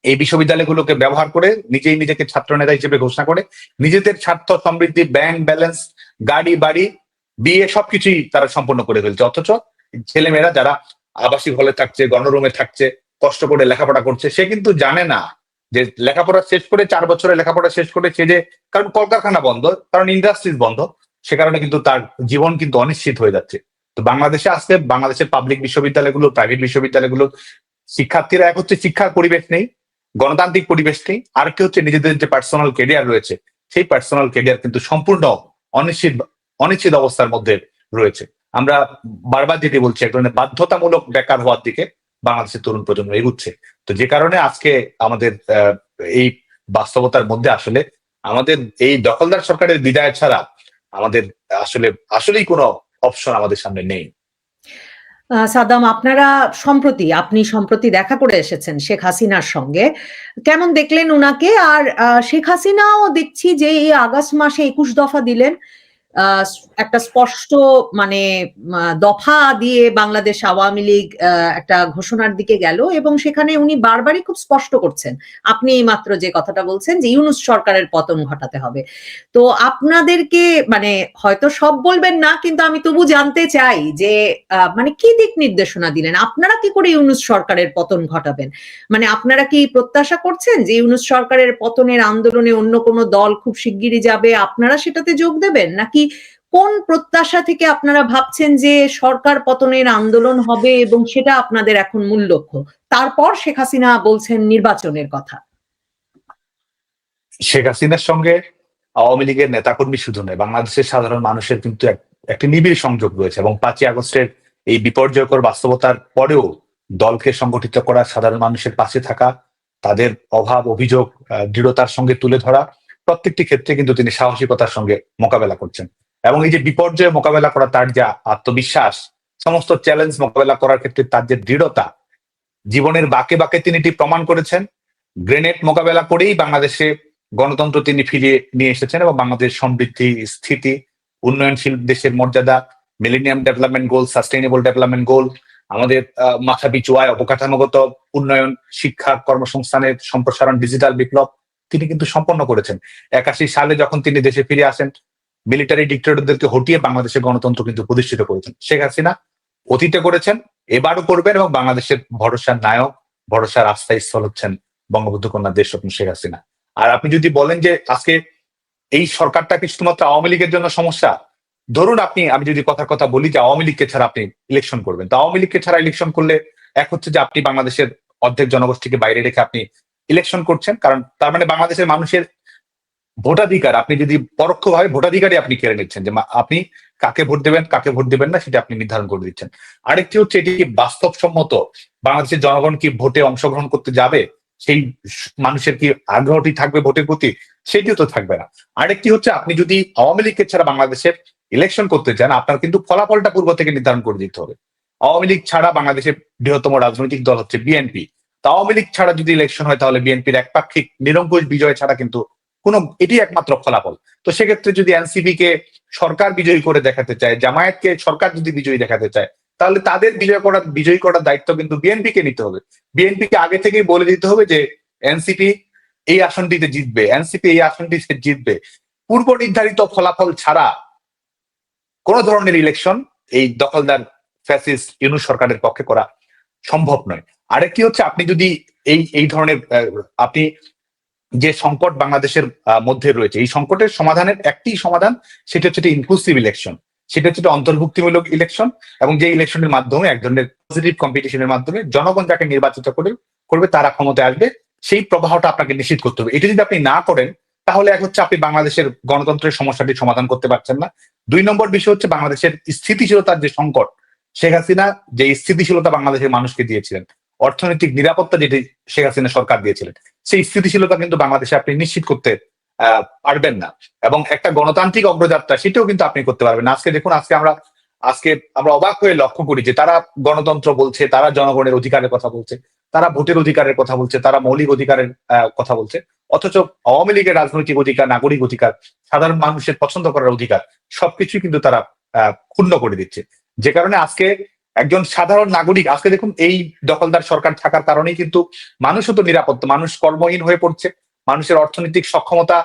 এই বিশ্ববিদ্যালয়গুলোকে ব্যবহার করে নিজেকে ছাত্র নেতা হিসেবে ঘোষণা করে নিজেদের স্বার্থ সমৃদ্ধি, ব্যাংক ব্যালেন্স, গাড়ি বাড়ি, বিয়ে সবকিছুই তারা সম্পন্ন করে ফেলছে। অথচ ছেলেমেয়েরা যারা আবাসিক হলে থাকছে, গণরুমে থাকছে, কষ্ট করে লেখাপড়া করছে, সে কিন্তু জানে না যে লেখাপড়া শেষ করে 4 বছরের লেখাপড়া শেষ করে সে যে, কারণ কলকারখানা বন্ধ, কারণ ইন্ডাস্ট্রিজ বন্ধ, সে কারণে কিন্তু তার জীবন কিন্তু অনিশ্চিত হয়ে যাচ্ছে। তো বাংলাদেশে আজকে বাংলাদেশের পাবলিক বিশ্ববিদ্যালয়গুলো, প্রাইভেট বিশ্ববিদ্যালয়গুলো শিক্ষার্থীরা এক হচ্ছে শিক্ষার পরিবেশ নেই, গণতান্ত্রিক পরিবেশ নেই, আর কি হচ্ছে নিজেদের যে পার্সোনাল ক্যারিয়ার রয়েছে সেই পার্সোনাল ক্যারিয়ার কিন্তু সম্পূর্ণ অনিশ্চিত অবস্থার মধ্যে রয়েছে। আমরা বারবার যেটি বলছি, এক ধরনের বাধ্যতামূলক বেকার হওয়ার দিকে বাংলাদেশের তরুণ প্রজন্ম এগুচ্ছে। তো যে কারণে আজকে আমাদের এই বাস্তবতার মধ্যে আসলে আমাদের এই দখলদার সরকারের বিদায় ছাড়া আমাদের আসলেই কোনো অপশন আমাদের সামনে নেই। সাদ্দাম, আপনি সম্প্রতি দেখা করে এসেছেন শেখ হাসিনার সঙ্গে, কেমন দেখলেন উনাকে? আর শেখ হাসিনাও দেখছি যে এই আগস্ট মাসে 21 দফা দিলেন, আহ, একটা স্পষ্ট মানে দফা দিয়ে বাংলাদেশ আওয়ামী লীগ একটা ঘোষণার দিকে গেল, এবং সেখানে উনি বারবারই খুব স্পষ্ট করছেন, আপনি এই মাত্র যে কথাটা বলছেন যে ইউনূস সরকারের পতন ঘটাতে হবে। তো আপনাদেরকে মানে হয়তো সব বলবেন না, কিন্তু আমি তবু জানতে চাই যে মানে কি দিক নির্দেশনা দিলেন, আপনারা কি করে ইউনূস সরকারের পতন ঘটাবেন? মানে আপনারা কি প্রত্যাশা করছেন যে ইউনূস সরকারের পতনের আন্দোলনে অন্য কোনো দল খুব শিগগিরই যাবে, আপনারা সেটাতে যোগ দেবেন, নাকি কোন প্রত্যাশা থেকে আপনারা ভাবছেন যে সরকার পতনের আন্দোলন হবে এবং সেটা আপনাদের এখন মূল লক্ষ্য? তারপর শেখ হাসিনা বলছেন নির্বাচনের কথা। শেখ হাসিনার সঙ্গে আওয়ামী লীগের নেতাকর্মী শুধু নয়, বাংলাদেশের সাধারণ মানুষের কিন্তু একটি নিবিড় সংযোগ রয়েছে, এবং 5ই আগস্টের এই বিপর্যয়কর বাস্তবতার পরেও দলকে সংগঠিত করা, সাধারণ মানুষের পাশে থাকা, তাদের অভাব অভিযোগ দৃঢ়তার সঙ্গে তুলে ধরা, প্রত্যেকটি ক্ষেত্রে কিন্তু তিনি সাহসিকতার সঙ্গে মোকাবেলা করছেন। এবং এই যে বিপর্যয় মোকাবেলা করা, তার যে আত্মবিশ্বাস, সমস্ত চ্যালেঞ্জ মোকাবেলা করার ক্ষেত্রে তার যে দৃঢ়তা, জীবনের বাঁকে বাঁকে তিনি এটি প্রমাণ করেছেন। গ্রেনেড মোকাবেলা করেই বাংলাদেশে গণতন্ত্র তিনি ফিরিয়ে নিয়ে এসেছেন, এবং বাংলাদেশ সমৃদ্ধি, স্থিতি, উন্নয়নশীল দেশের মর্যাদা, millennium development goal, sustainable development goal, আমাদের মাথাপিছু আয়, অবকাঠামোগত উন্নয়ন, শিক্ষা, কর্মসংস্থানের সম্প্রসারণ, ডিজিটাল বিপ্লব তিনি কিন্তু সম্পন্ন করেছেন। 81 সালে যখন তিনি দেশে ফিরে আসেন, মিলিটারি ডিক্টেটরদেরকে হটিয়ে বাংলাদেশের গণতন্ত্র কিন্তু প্রতিষ্ঠিত করেছেন শেখ হাসিনা। অতীতে করেছেন, এবারও করবেন, এবং বাংলাদেশের ভরসার নায়ক, ভরসার আস্থাস্থল হচ্ছেন বঙ্গবন্ধু কন্যা দেশরত্ন শেখ হাসিনা। আর আপনি যদি বলেন যে আজকে এই সরকারটা কি শুধুমাত্র আওয়ামী লীগের জন্য সমস্যা, ধরুন আমি যদি কথার কথা বলি যে আওয়ামী লীগকে ছাড়া আপনি ইলেকশন করবেন, তো আওয়ামী লীগকে ছাড়া ইলেকশন করলে এক হচ্ছে যে আপনি বাংলাদেশের অর্ধেক জনগোষ্ঠীকে বাইরে রেখে আপনি ইলেকশন করছেন, কারণ তার মানে বাংলাদেশের মানুষের ভোটাধিকার আপনি যদি পরোক্ষভাবে ভোটাধিকারই আপনি কেড়ে নিচ্ছেন, যে আপনি কাকে ভোট দেবেন কাকে ভোট দেবেন না সেটা আপনি নির্ধারণ করে দিচ্ছেন। আরেকটি হচ্ছে এটি কি বাস্তবসম্মত, বাংলাদেশের জনগণ কি ভোটে অংশগ্রহণ করতে যাবে, সেই মানুষের কি আগ্রহটি থাকবে ভোটের প্রতি, সেটিও তো থাকবে না। আরেকটি হচ্ছে আপনি যদি আওয়ামী লীগকে ছাড়া বাংলাদেশের ইলেকশন করতে চান, আপনার কিন্তু ফলাফলটা পূর্ব থেকে নির্ধারণ করে দিতে হবে। আওয়ামী লীগ ছাড়া বাংলাদেশের বৃহত্তম রাজনৈতিক দল হচ্ছে বিএনপি। তা আওয়ামী লীগ ছাড়া যদি ইলেকশন হয়, তাহলে বিএনপির একপাক্ষিক নিরঙ্কুশ বিজয় ছাড়া কিন্তু এটি একমাত্র ফলাফল। তো সেক্ষেত্রে যদি এনসিপি কে সরকার বিজয়ী করে দেখাতে চায়, জামায়াতকে সরকার যদি বিজয়ী দেখাতে চায়, তাহলে তাদের বিজয়ী করার দায়িত্ব কিন্তু বিএনপি কে নিতে হবে। বিএনপি কে আগে থেকেই বলে দিতে হবে যে এনসিপি এই আসনটিতে জিতবে, এনসিপি এই আসনটিতে জিতবে। পূর্ব নির্ধারিত ফলাফল ছাড়া কোন ধরনের ইলেকশন এই দখলদার ফ্যাসিস্ট ইউনূস সরকারের পক্ষে করা সম্ভব নয়। আরেকটি হচ্ছে আপনি যদি এই ধরনের আপনি যে সংকট বাংলাদেশের মধ্যে রয়েছে, এই সংকটের সমাধানের একটি সমাধান, সেটা হচ্ছে ইনক্লুসিভ ইলেকশন, সেটা হচ্ছে অন্তর্ভুক্তিমূলক ইলেকশন, এবং যে ইলেকশনের মাধ্যমে এক ধরনের পজিটিভ কম্পিটিশনের মাধ্যমে জনগণ যাকে নির্বাচিত করবে তারা ক্ষমতায় আসবে, সেই প্রবাহটা আপনাকে নিশ্চিত করতে হবে। এটা যদি আপনি না করেন, তাহলে এক হচ্ছে আপনি বাংলাদেশের গণতন্ত্রের সমস্যাটি সমাধান করতে পারছেন না। 2 নম্বর বিষয় হচ্ছে বাংলাদেশের স্থিতিশীলতার যে সংকট, শেখ হাসিনা যে স্থিতিশীলতা বাংলাদেশের মানুষকে দিয়েছিলেন, অর্থনৈতিক নিরাপত্তা যেটি শেখ হাসিনা সরকার দিয়েছিলেন, সেই স্থিতিশীলতা কিন্তু বাংলাদেশে আপনি নিশ্চিত করতে পারবেন না, এবং একটা গণতান্ত্রিক অগ্রযাত্রা সেটাও কিন্তু আপনি করতে পারবেন না। আজকে দেখুন, আজকে আমরা অবাক হয়ে লক্ষ্য করি যে তারা গণতন্ত্র বলছে, তারা জনগণের অধিকারের কথা বলছে, তারা ভোটের অধিকারের কথা বলছে, তারা মৌলিক অধিকারের কথা বলছে, অথচ আওয়ামী লীগের রাজনৈতিক অধিকার, নাগরিক অধিকার, সাধারণ মানুষের পছন্দ করার অধিকার সবকিছুই কিন্তু তারা ক্ষুণ্ণ করে দিচ্ছে। যে কারণে আজকে একজন সাধারণ নাগরিক, আজকে দেখুন এই দখলদার সরকার থাকার কারণেই কিন্তু মানুষও তো নিরাপত্তা, মানুষ কর্মহীন হয়ে পড়ছে, মানুষের অর্থনৈতিক সক্ষমতা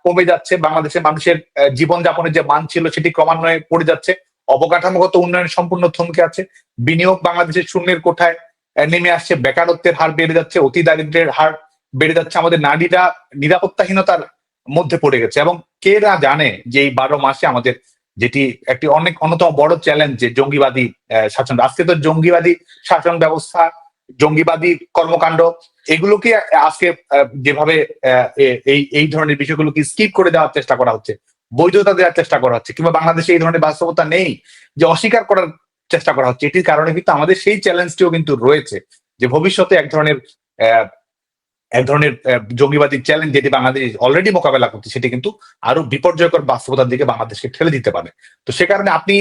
কমে যাচ্ছে, বাংলাদেশের মানুষের জীবনযাপনের যে মান ছিল সেটি ক্রমান্বয়ে পড়ে যাচ্ছে, অবকাঠামোগত উন্নয়ন সম্পূর্ণ থমকে আছে, বিনিয়োগ বাংলাদেশের শূন্যের কোঠায় নেমে আসছে, বেকারত্বের হার বেড়ে যাচ্ছে, অতি দারিদ্র্যের হার বেড়ে যাচ্ছে, আমাদের নারীরা নিরাপত্তাহীনতার মধ্যে পড়ে গেছে। এবং কে না জানে যে এই 12 মাসে আমাদের যেটি একটি অন্যতম বড় চ্যালেঞ্জ, যে জঙ্গিবাদী শাসন, আজকে তো জঙ্গিবাদী শাসন ব্যবস্থা, জঙ্গিবাদী কর্মকাণ্ড, এগুলোকে আজকে যেভাবে এই ধরনের বিষয়গুলোকে স্কিপ করে দেওয়ার চেষ্টা করা হচ্ছে, বৈধতা দেওয়ার চেষ্টা করা হচ্ছে, কিংবা বাংলাদেশে এই ধরনের বাস্তবতা নেই যে অস্বীকার করার চেষ্টা করা হচ্ছে, এটির কারণে কিন্তু আমাদের সেই চ্যালেঞ্জটিও কিন্তু রয়েছে যে ভবিষ্যতে এক ধরনের জঙ্গিবাদী চ্যালেঞ্জ যেটি বাংলাদেশ অলরেডি মোকাবেলা করছে, সেটি কিন্তু আরো বিপর্যয়কর বাস্তবতার দিকে বাংলাদেশকে ঠেলে দিতে পারে। তো সে কারণে আপনি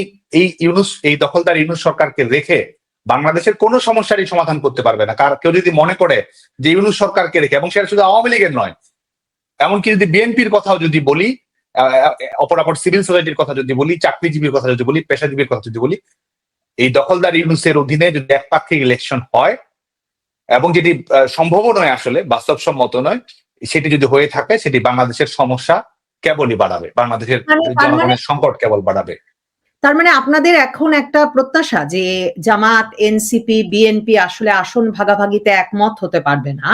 এই দখলদার ইউনূস সরকারকে রেখে বাংলাদেশের কোনো সমস্যারই সমাধান করতে পারবে না। কেউ যদি মনে করে যে ইউনূস সরকারকে রেখে, এবং সেটা শুধু আওয়ামী লীগের নয়, এমনকি যদি বিএনপির কথাও যদি বলি, অপরাপর সিভিল সোসাইটির কথা যদি বলি, চাকরিজীবীর কথা যদি বলি, পেশাজীবীর কথা যদি বলি, এই দখলদার ইউনূসের অধীনে যদি একপাক্ষিক ইলেকশন হয়, এবং যেটি সম্ভব নয়, আসলে বাস্তবসম্মত নয়, সেটি যদি হয়ে থাকে, সেটি বাংলাদেশের সমস্যা কেবলই বাড়াবে, বাংলাদেশের জনগণের সংকট কেবল বাড়াবে। তার মানে আপনাদের এখন একটা প্রত্যাশা যে জামাত, এনসিপি, বিএনপি আসলে আসন ভাগাভাগিতে একমত হতে পারবে না,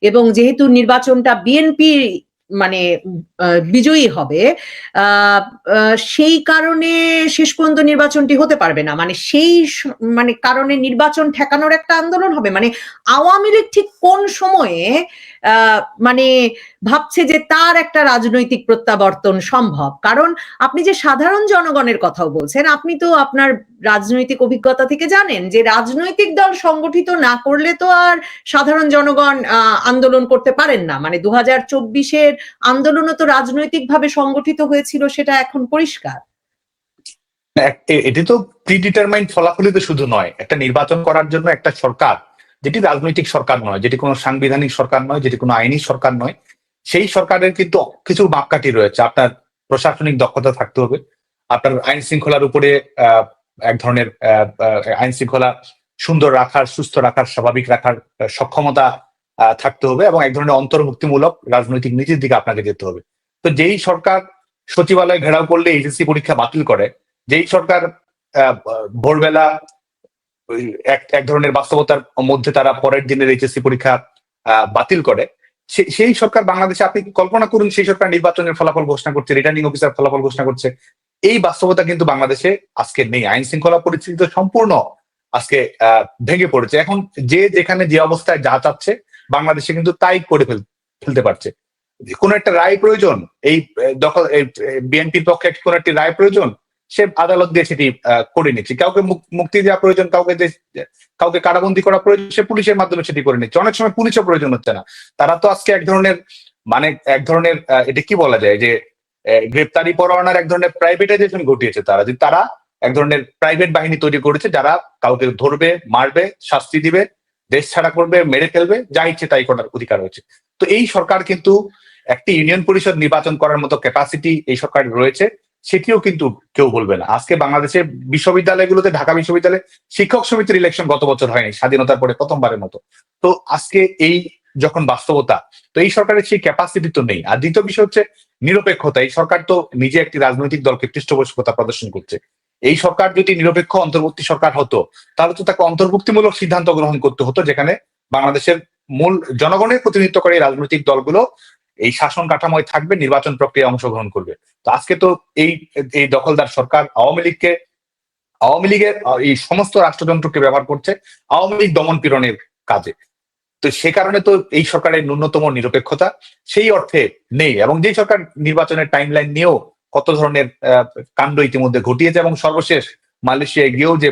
এবং যেহেতু নির্বাচনটা বিএনপি মানে বিজয়ী হবে, সেই কারণে শেষ পর্যন্ত নির্বাচনটি হতে পারবে না, মানে সেই মানে কারণে নির্বাচন ঠেকানোর একটা আন্দোলন হবে। মানে আওয়ামী লীগ ঠিক কোন সময়ে মানে ভাবছে যে তার একটা রাজনৈতিক প্রত্যাবর্তন সম্ভব? কারণ আপনি যে সাধারণ জনগণের কথাও বলছেন, আপনি তো আপনার রাজনৈতিক অভিজ্ঞতা থেকে জানেন যে রাজনৈতিক দল সংগঠিত না করলে তো আর সাধারণ জনগণ আন্দোলন করতে পারেন না। মানে 2024-এর আন্দোলনও তো রাজনৈতিকভাবে সংগঠিত হয়েছিল, সেটা এখন পরিষ্কার। এটি তো প্রিডিটারমাইন্ড ফলাফলই তো শুধু নয়, একটা নির্বাচন করার জন্য একটা সরকার, যেটি রাজনৈতিক সরকার নয়, যেটি কোনো সাংবিধানিক সরকার নয়, যেটি কোনো আইনি সরকার নয়, সেই সরকারের কিন্তু কিছু মাপকাঠি রয়েছে। আপনার প্রশাসনিক দক্ষতা থাকতে হবে, আপনার আইন শৃঙ্খলার উপরে এক ধরনের আইন শৃঙ্খলা সুন্দর রাখার, সুস্থ রাখার, স্বাভাবিক রাখার সক্ষমতা থাকতে হবে, এবং এক ধরনের অন্তর্ভুক্তিমূলক রাজনৈতিক নীতির দিকে আপনাকে যেতে হবে। তো যেই সরকার সচিবালয় ঘেরাও করলে এইচএসসি পরীক্ষা বাতিল করে, যেই সরকার ভোরবেলা এক ধরনের বাস্তবতার মধ্যে তারা পরের দিনের এইচএসসি পরীক্ষা বাতিল করে, সেই সরকার বাংলাদেশে, আপনি কল্পনা করুন, সেই সরকার নির্বাচনের ফলাফল ঘোষণা করছে, রিটার্নিং অফিসার ফলাফল ঘোষণা করছে। এই বাস্তবতা কিন্তু বাংলাদেশে আজকে নেই। আইন শৃঙ্খলা পরিস্থিতি তো সম্পূর্ণ আজকে ভেঙে পড়েছে। এখন যে যেখানে যে অবস্থায় যা চাচ্ছে, বাংলাদেশে কিন্তু তাই করে ফেলতে পারছে। কোন একটা রায় প্রয়োজন, এই দখল বিএনপির পক্ষে কোন একটি রায় প্রয়োজন, সে আদালত দিয়ে সেটি করে নিচ্ছে। কাউকে মুক্তি দেওয়া প্রয়োজন, কাউকে কারাবন্দী করা প্রয়োজন, সে পুলিশের মাধ্যমে সেটি করে নিচ্ছে। অনেক সময় পুলিশের প্রয়োজন হচ্ছে না। তারা তো আজকে এক ধরনের এটা কি বলা যায়, যে গ্রেপ্তারি পরোয়ানার এক ধরনের প্রাইভেটাইজেশন ঘটিয়েছে। তারা এক ধরনের প্রাইভেট বাহিনী তৈরি করেছে, যারা কাউকে ধরবে, মারবে, শাস্তি দিবে, দেশ ছাড়া করবে, মেরে ফেলবে, যা ইচ্ছে তাই করার অধিকার হয়েছে। তো এই সরকার কিন্তু একটি ইউনিয়ন পরিষদ নির্বাচন করার মতো ক্যাপাসিটি এই সরকার রয়েছে, সেটিও কিন্তু কেউ বলবে না। আজকে বাংলাদেশের বিশ্ববিদ্যালয়গুলোতে, ঢাকা বিশ্ববিদ্যালয়ে শিক্ষক সমিতির ইলেকশন গত বছর হয়নি, স্বাধীনতার পরে প্রথমবারের মতো। তো আজকে এই যখন বাস্তবতা, তো এই সরকারের সেই ক্যাপাসিটি তো নেই। আর দ্বিতীয় বিষয় হচ্ছে নিরপেক্ষতা। এই সরকার তো নিজে একটি রাজনৈতিক দলকে পৃষ্ঠপোষকতা প্রদর্শন করছে। এই সরকার যদি নিরপেক্ষ অন্তর্বর্তী সরকার হতো, তাহলে তো তাকে অন্তর্ভুক্তিমূলক সিদ্ধান্ত গ্রহণ করতে হতো, যেখানে বাংলাদেশের মূল জনগণের প্রতিনিধিত্বকারী রাজনৈতিক দলগুলো এই শাসন কাঠামোয় থাকবে, নির্বাচন প্রক্রিয়ায় অংশগ্রহণ করবে। তো আজকে তো এই দখলদার সরকার আওয়ামী লীগের এই সমস্ত রাষ্ট্রযন্ত্রকে ব্যবহার করছে আওয়ামী লীগ দমন পীড়নের কাজে। তো সে কারণে তো এই সরকারের ন্যূনতম নিরপেক্ষতা সেই অর্থে নেই। এবং যে সরকার নির্বাচনের টাইমলাইন নিয়েও কত ধরনের কাণ্ড ইতিমধ্যে ঘটিয়েছে, এবং সর্বশেষ মালয়েশিয়ায় গিয়েও যে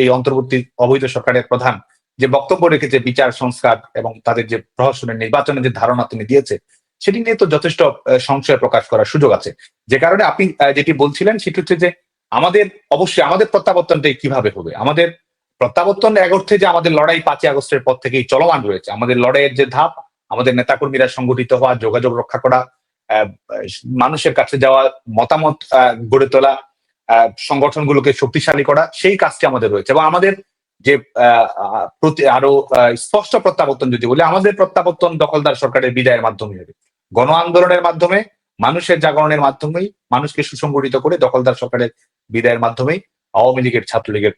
এই অন্তর্বর্তী অবৈধ সরকারের প্রধান যে বক্তব্য রেখেছে বিচার সংস্কার এবং তাদের যে প্রহসনের নির্বাচনের যে ধারণা তিনি দিয়েছে, সেটি নিয়ে তো যথেষ্ট সংশয় প্রকাশ করার সুযোগ আছে। যে কারণে আপনি যেটি বলছিলেন সেটি হচ্ছে যে অবশ্যই আমাদের প্রত্যাবর্তনটা কিভাবে হবে। আমাদের প্রত্যাবর্তন এক অর্থে যে আমাদের লড়াই 5ই আগস্টের পর থেকেই চলমান রয়েছে। আমাদের লড়াইয়ের যে ধাপ, আমাদের নেতাকর্মীরা সংগঠিত হওয়া, যোগাযোগ রক্ষা করা, মানুষের কাছে যাওয়া, মতামত গড়ে তোলা, সংগঠনগুলোকে শক্তিশালী করা, সেই কাজটি আমাদের রয়েছে। এবং আমাদের যে আরো স্পষ্ট প্রত্যাবর্তন যদি বলি, আমাদের প্রত্যাবর্তন দখলদার সরকারের বিদায়ের মাধ্যমে হবে, গণ আন্দোলনের মাধ্যমে, মানুষের জাগরণের মাধ্যমেই, মানুষকে সুসংগঠিত করে দখলদার সরকারের বিদায়ের মাধ্যমেই আওয়ামী লীগের, ছাত্রলীগের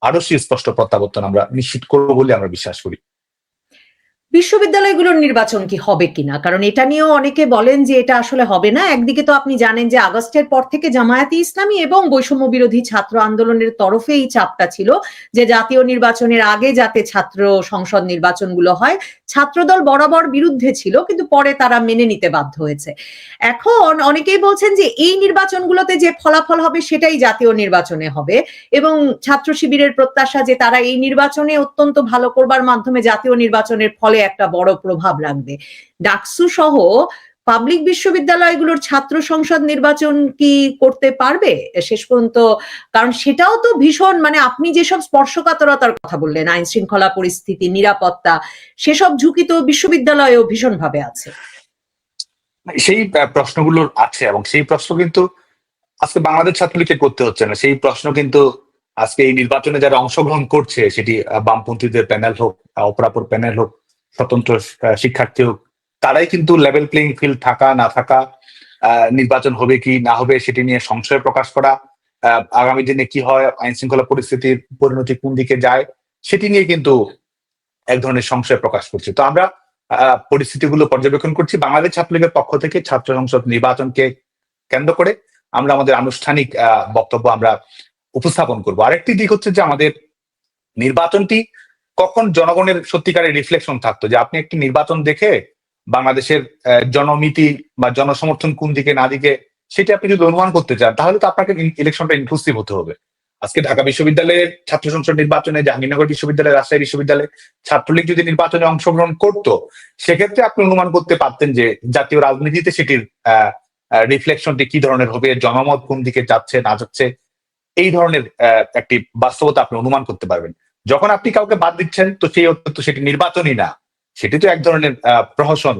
আরো সুস্পষ্ট প্রত্যাবর্তন আমরা নিশ্চিত করবো বলে আমরা বিশ্বাস করি। বিশ্ববিদ্যালয়গুলোর নির্বাচন কি হবে কিনা, কারণ এটা নিয়েও অনেকে বলেন যে এটা আসলে হবে না। একদিকে তো আপনি জানেন যে আগস্টের পর থেকে জামায়াতে ইসলামী এবং বৈষম্য বিরোধী ছাত্র আন্দোলনের তরফে এই চাপটা ছিল যে জাতীয় নির্বাচনের আগে যাতে ছাত্র সংসদ নির্বাচনগুলো হয়। ছাত্রদল বরাবর বিরুদ্ধে ছিল, কিন্তু পরে তারা মেনে নিতে বাধ্য হয়েছে। এখন অনেকেই বলছেন যে এই নির্বাচনগুলোতে যে ফলাফল হবে সেটাই জাতীয় নির্বাচনে হবে, এবং ছাত্র শিবিরের প্রত্যাশা যে তারা এই নির্বাচনে অত্যন্ত ভালো করবার মাধ্যমে জাতীয় নির্বাচনের ফলে একটা বড় প্রভাব রাখবে। ডাকসু সহ পাবলিক বিশ্ববিদ্যালয়গুলোর ছাত্র সংসদ নির্বাচন কি করতে পারবে শেষ পর্যন্ত? কারণ সেটাও তো ভীষণ, মানে আপনি যেসব স্পর্শকাতরতার কথা বললেন, আইন শৃঙ্খলা পরিস্থিতি, নিরাপত্তা, সেসব ঝুঁকি তো বিশ্ববিদ্যালয়েও ভীষণ ভাবে আছে। সেই প্রশ্নগুলো আছে, এবং সেই প্রশ্ন কিন্তু আজকে বাংলাদেশ ছাত্রলীগকে করতে হচ্ছে না। সেই প্রশ্ন কিন্তু আজকে এই নির্বাচনে যারা অংশগ্রহণ করছে, সেটি বামপন্থীদের প্যানেল হোক, অপরাপর প্যানেল হোক, স্বতন্ত্র শিক্ষার্থী হোক, তারাই কিন্তু লেভেল প্লেইং ফিল্ড থাকা না থাকা, নির্বাচন হবে কি না হবে সেটি নিয়ে সংশয় প্রকাশ করা, আগামী দিনে কি হয়, আইন শৃঙ্খলা পরিস্থিতির পরিণতি কোন দিকে যায়, সেটি নিয়ে কিন্তু এক ধরনের সংশয় প্রকাশ করছে। তো আমরা পরিস্থিতিগুলো পর্যবেক্ষণ করছি। বাংলাদেশ ছাত্রলীগের পক্ষ থেকে ছাত্র সংসদ নির্বাচনকে কেন্দ্র করে আমরা আমাদের আনুষ্ঠানিক বক্তব্য আমরা উপস্থাপন করব। আরেকটি দিক হচ্ছে যে আমাদের নির্বাচনটি কখন জনগণের সত্যিকারের রিফ্লেকশন থাকতো, যে আপনি একটি নির্বাচন দেখে বাংলাদেশের জনমিতি বা জনসমর্থন কোন দিকে না দিকে সেটা আপনি যদি অনুমান করতে চান, তাহলে তো আপনাকে ইলেকশনটা ইনক্লুসিভ হতে হবে। আজকে ঢাকা বিশ্ববিদ্যালয়ের ছাত্র সংসদ নির্বাচনে, জাহাঙ্গীরনগর বিশ্ববিদ্যালয়, রাজশাহী বিশ্ববিদ্যালয়ে ছাত্রলীগ যদি নির্বাচনে অংশগ্রহণ করতো, সেক্ষেত্রে আপনি অনুমান করতে পারতেন যে জাতীয় রাজনীতিতে সেটির রিফ্লেকশনটি কি ধরনের হবে, জনমত কোন দিকে যাচ্ছে না যাচ্ছে, এই ধরনের একটি বাস্তবতা আপনি অনুমান করতে পারবেন। যখন আপনি কাউকে বাদ দিচ্ছেন, তো সেই অর্থে তো সেটি নির্বাচনই না, সেটি তো এক ধরনের প্রহসন,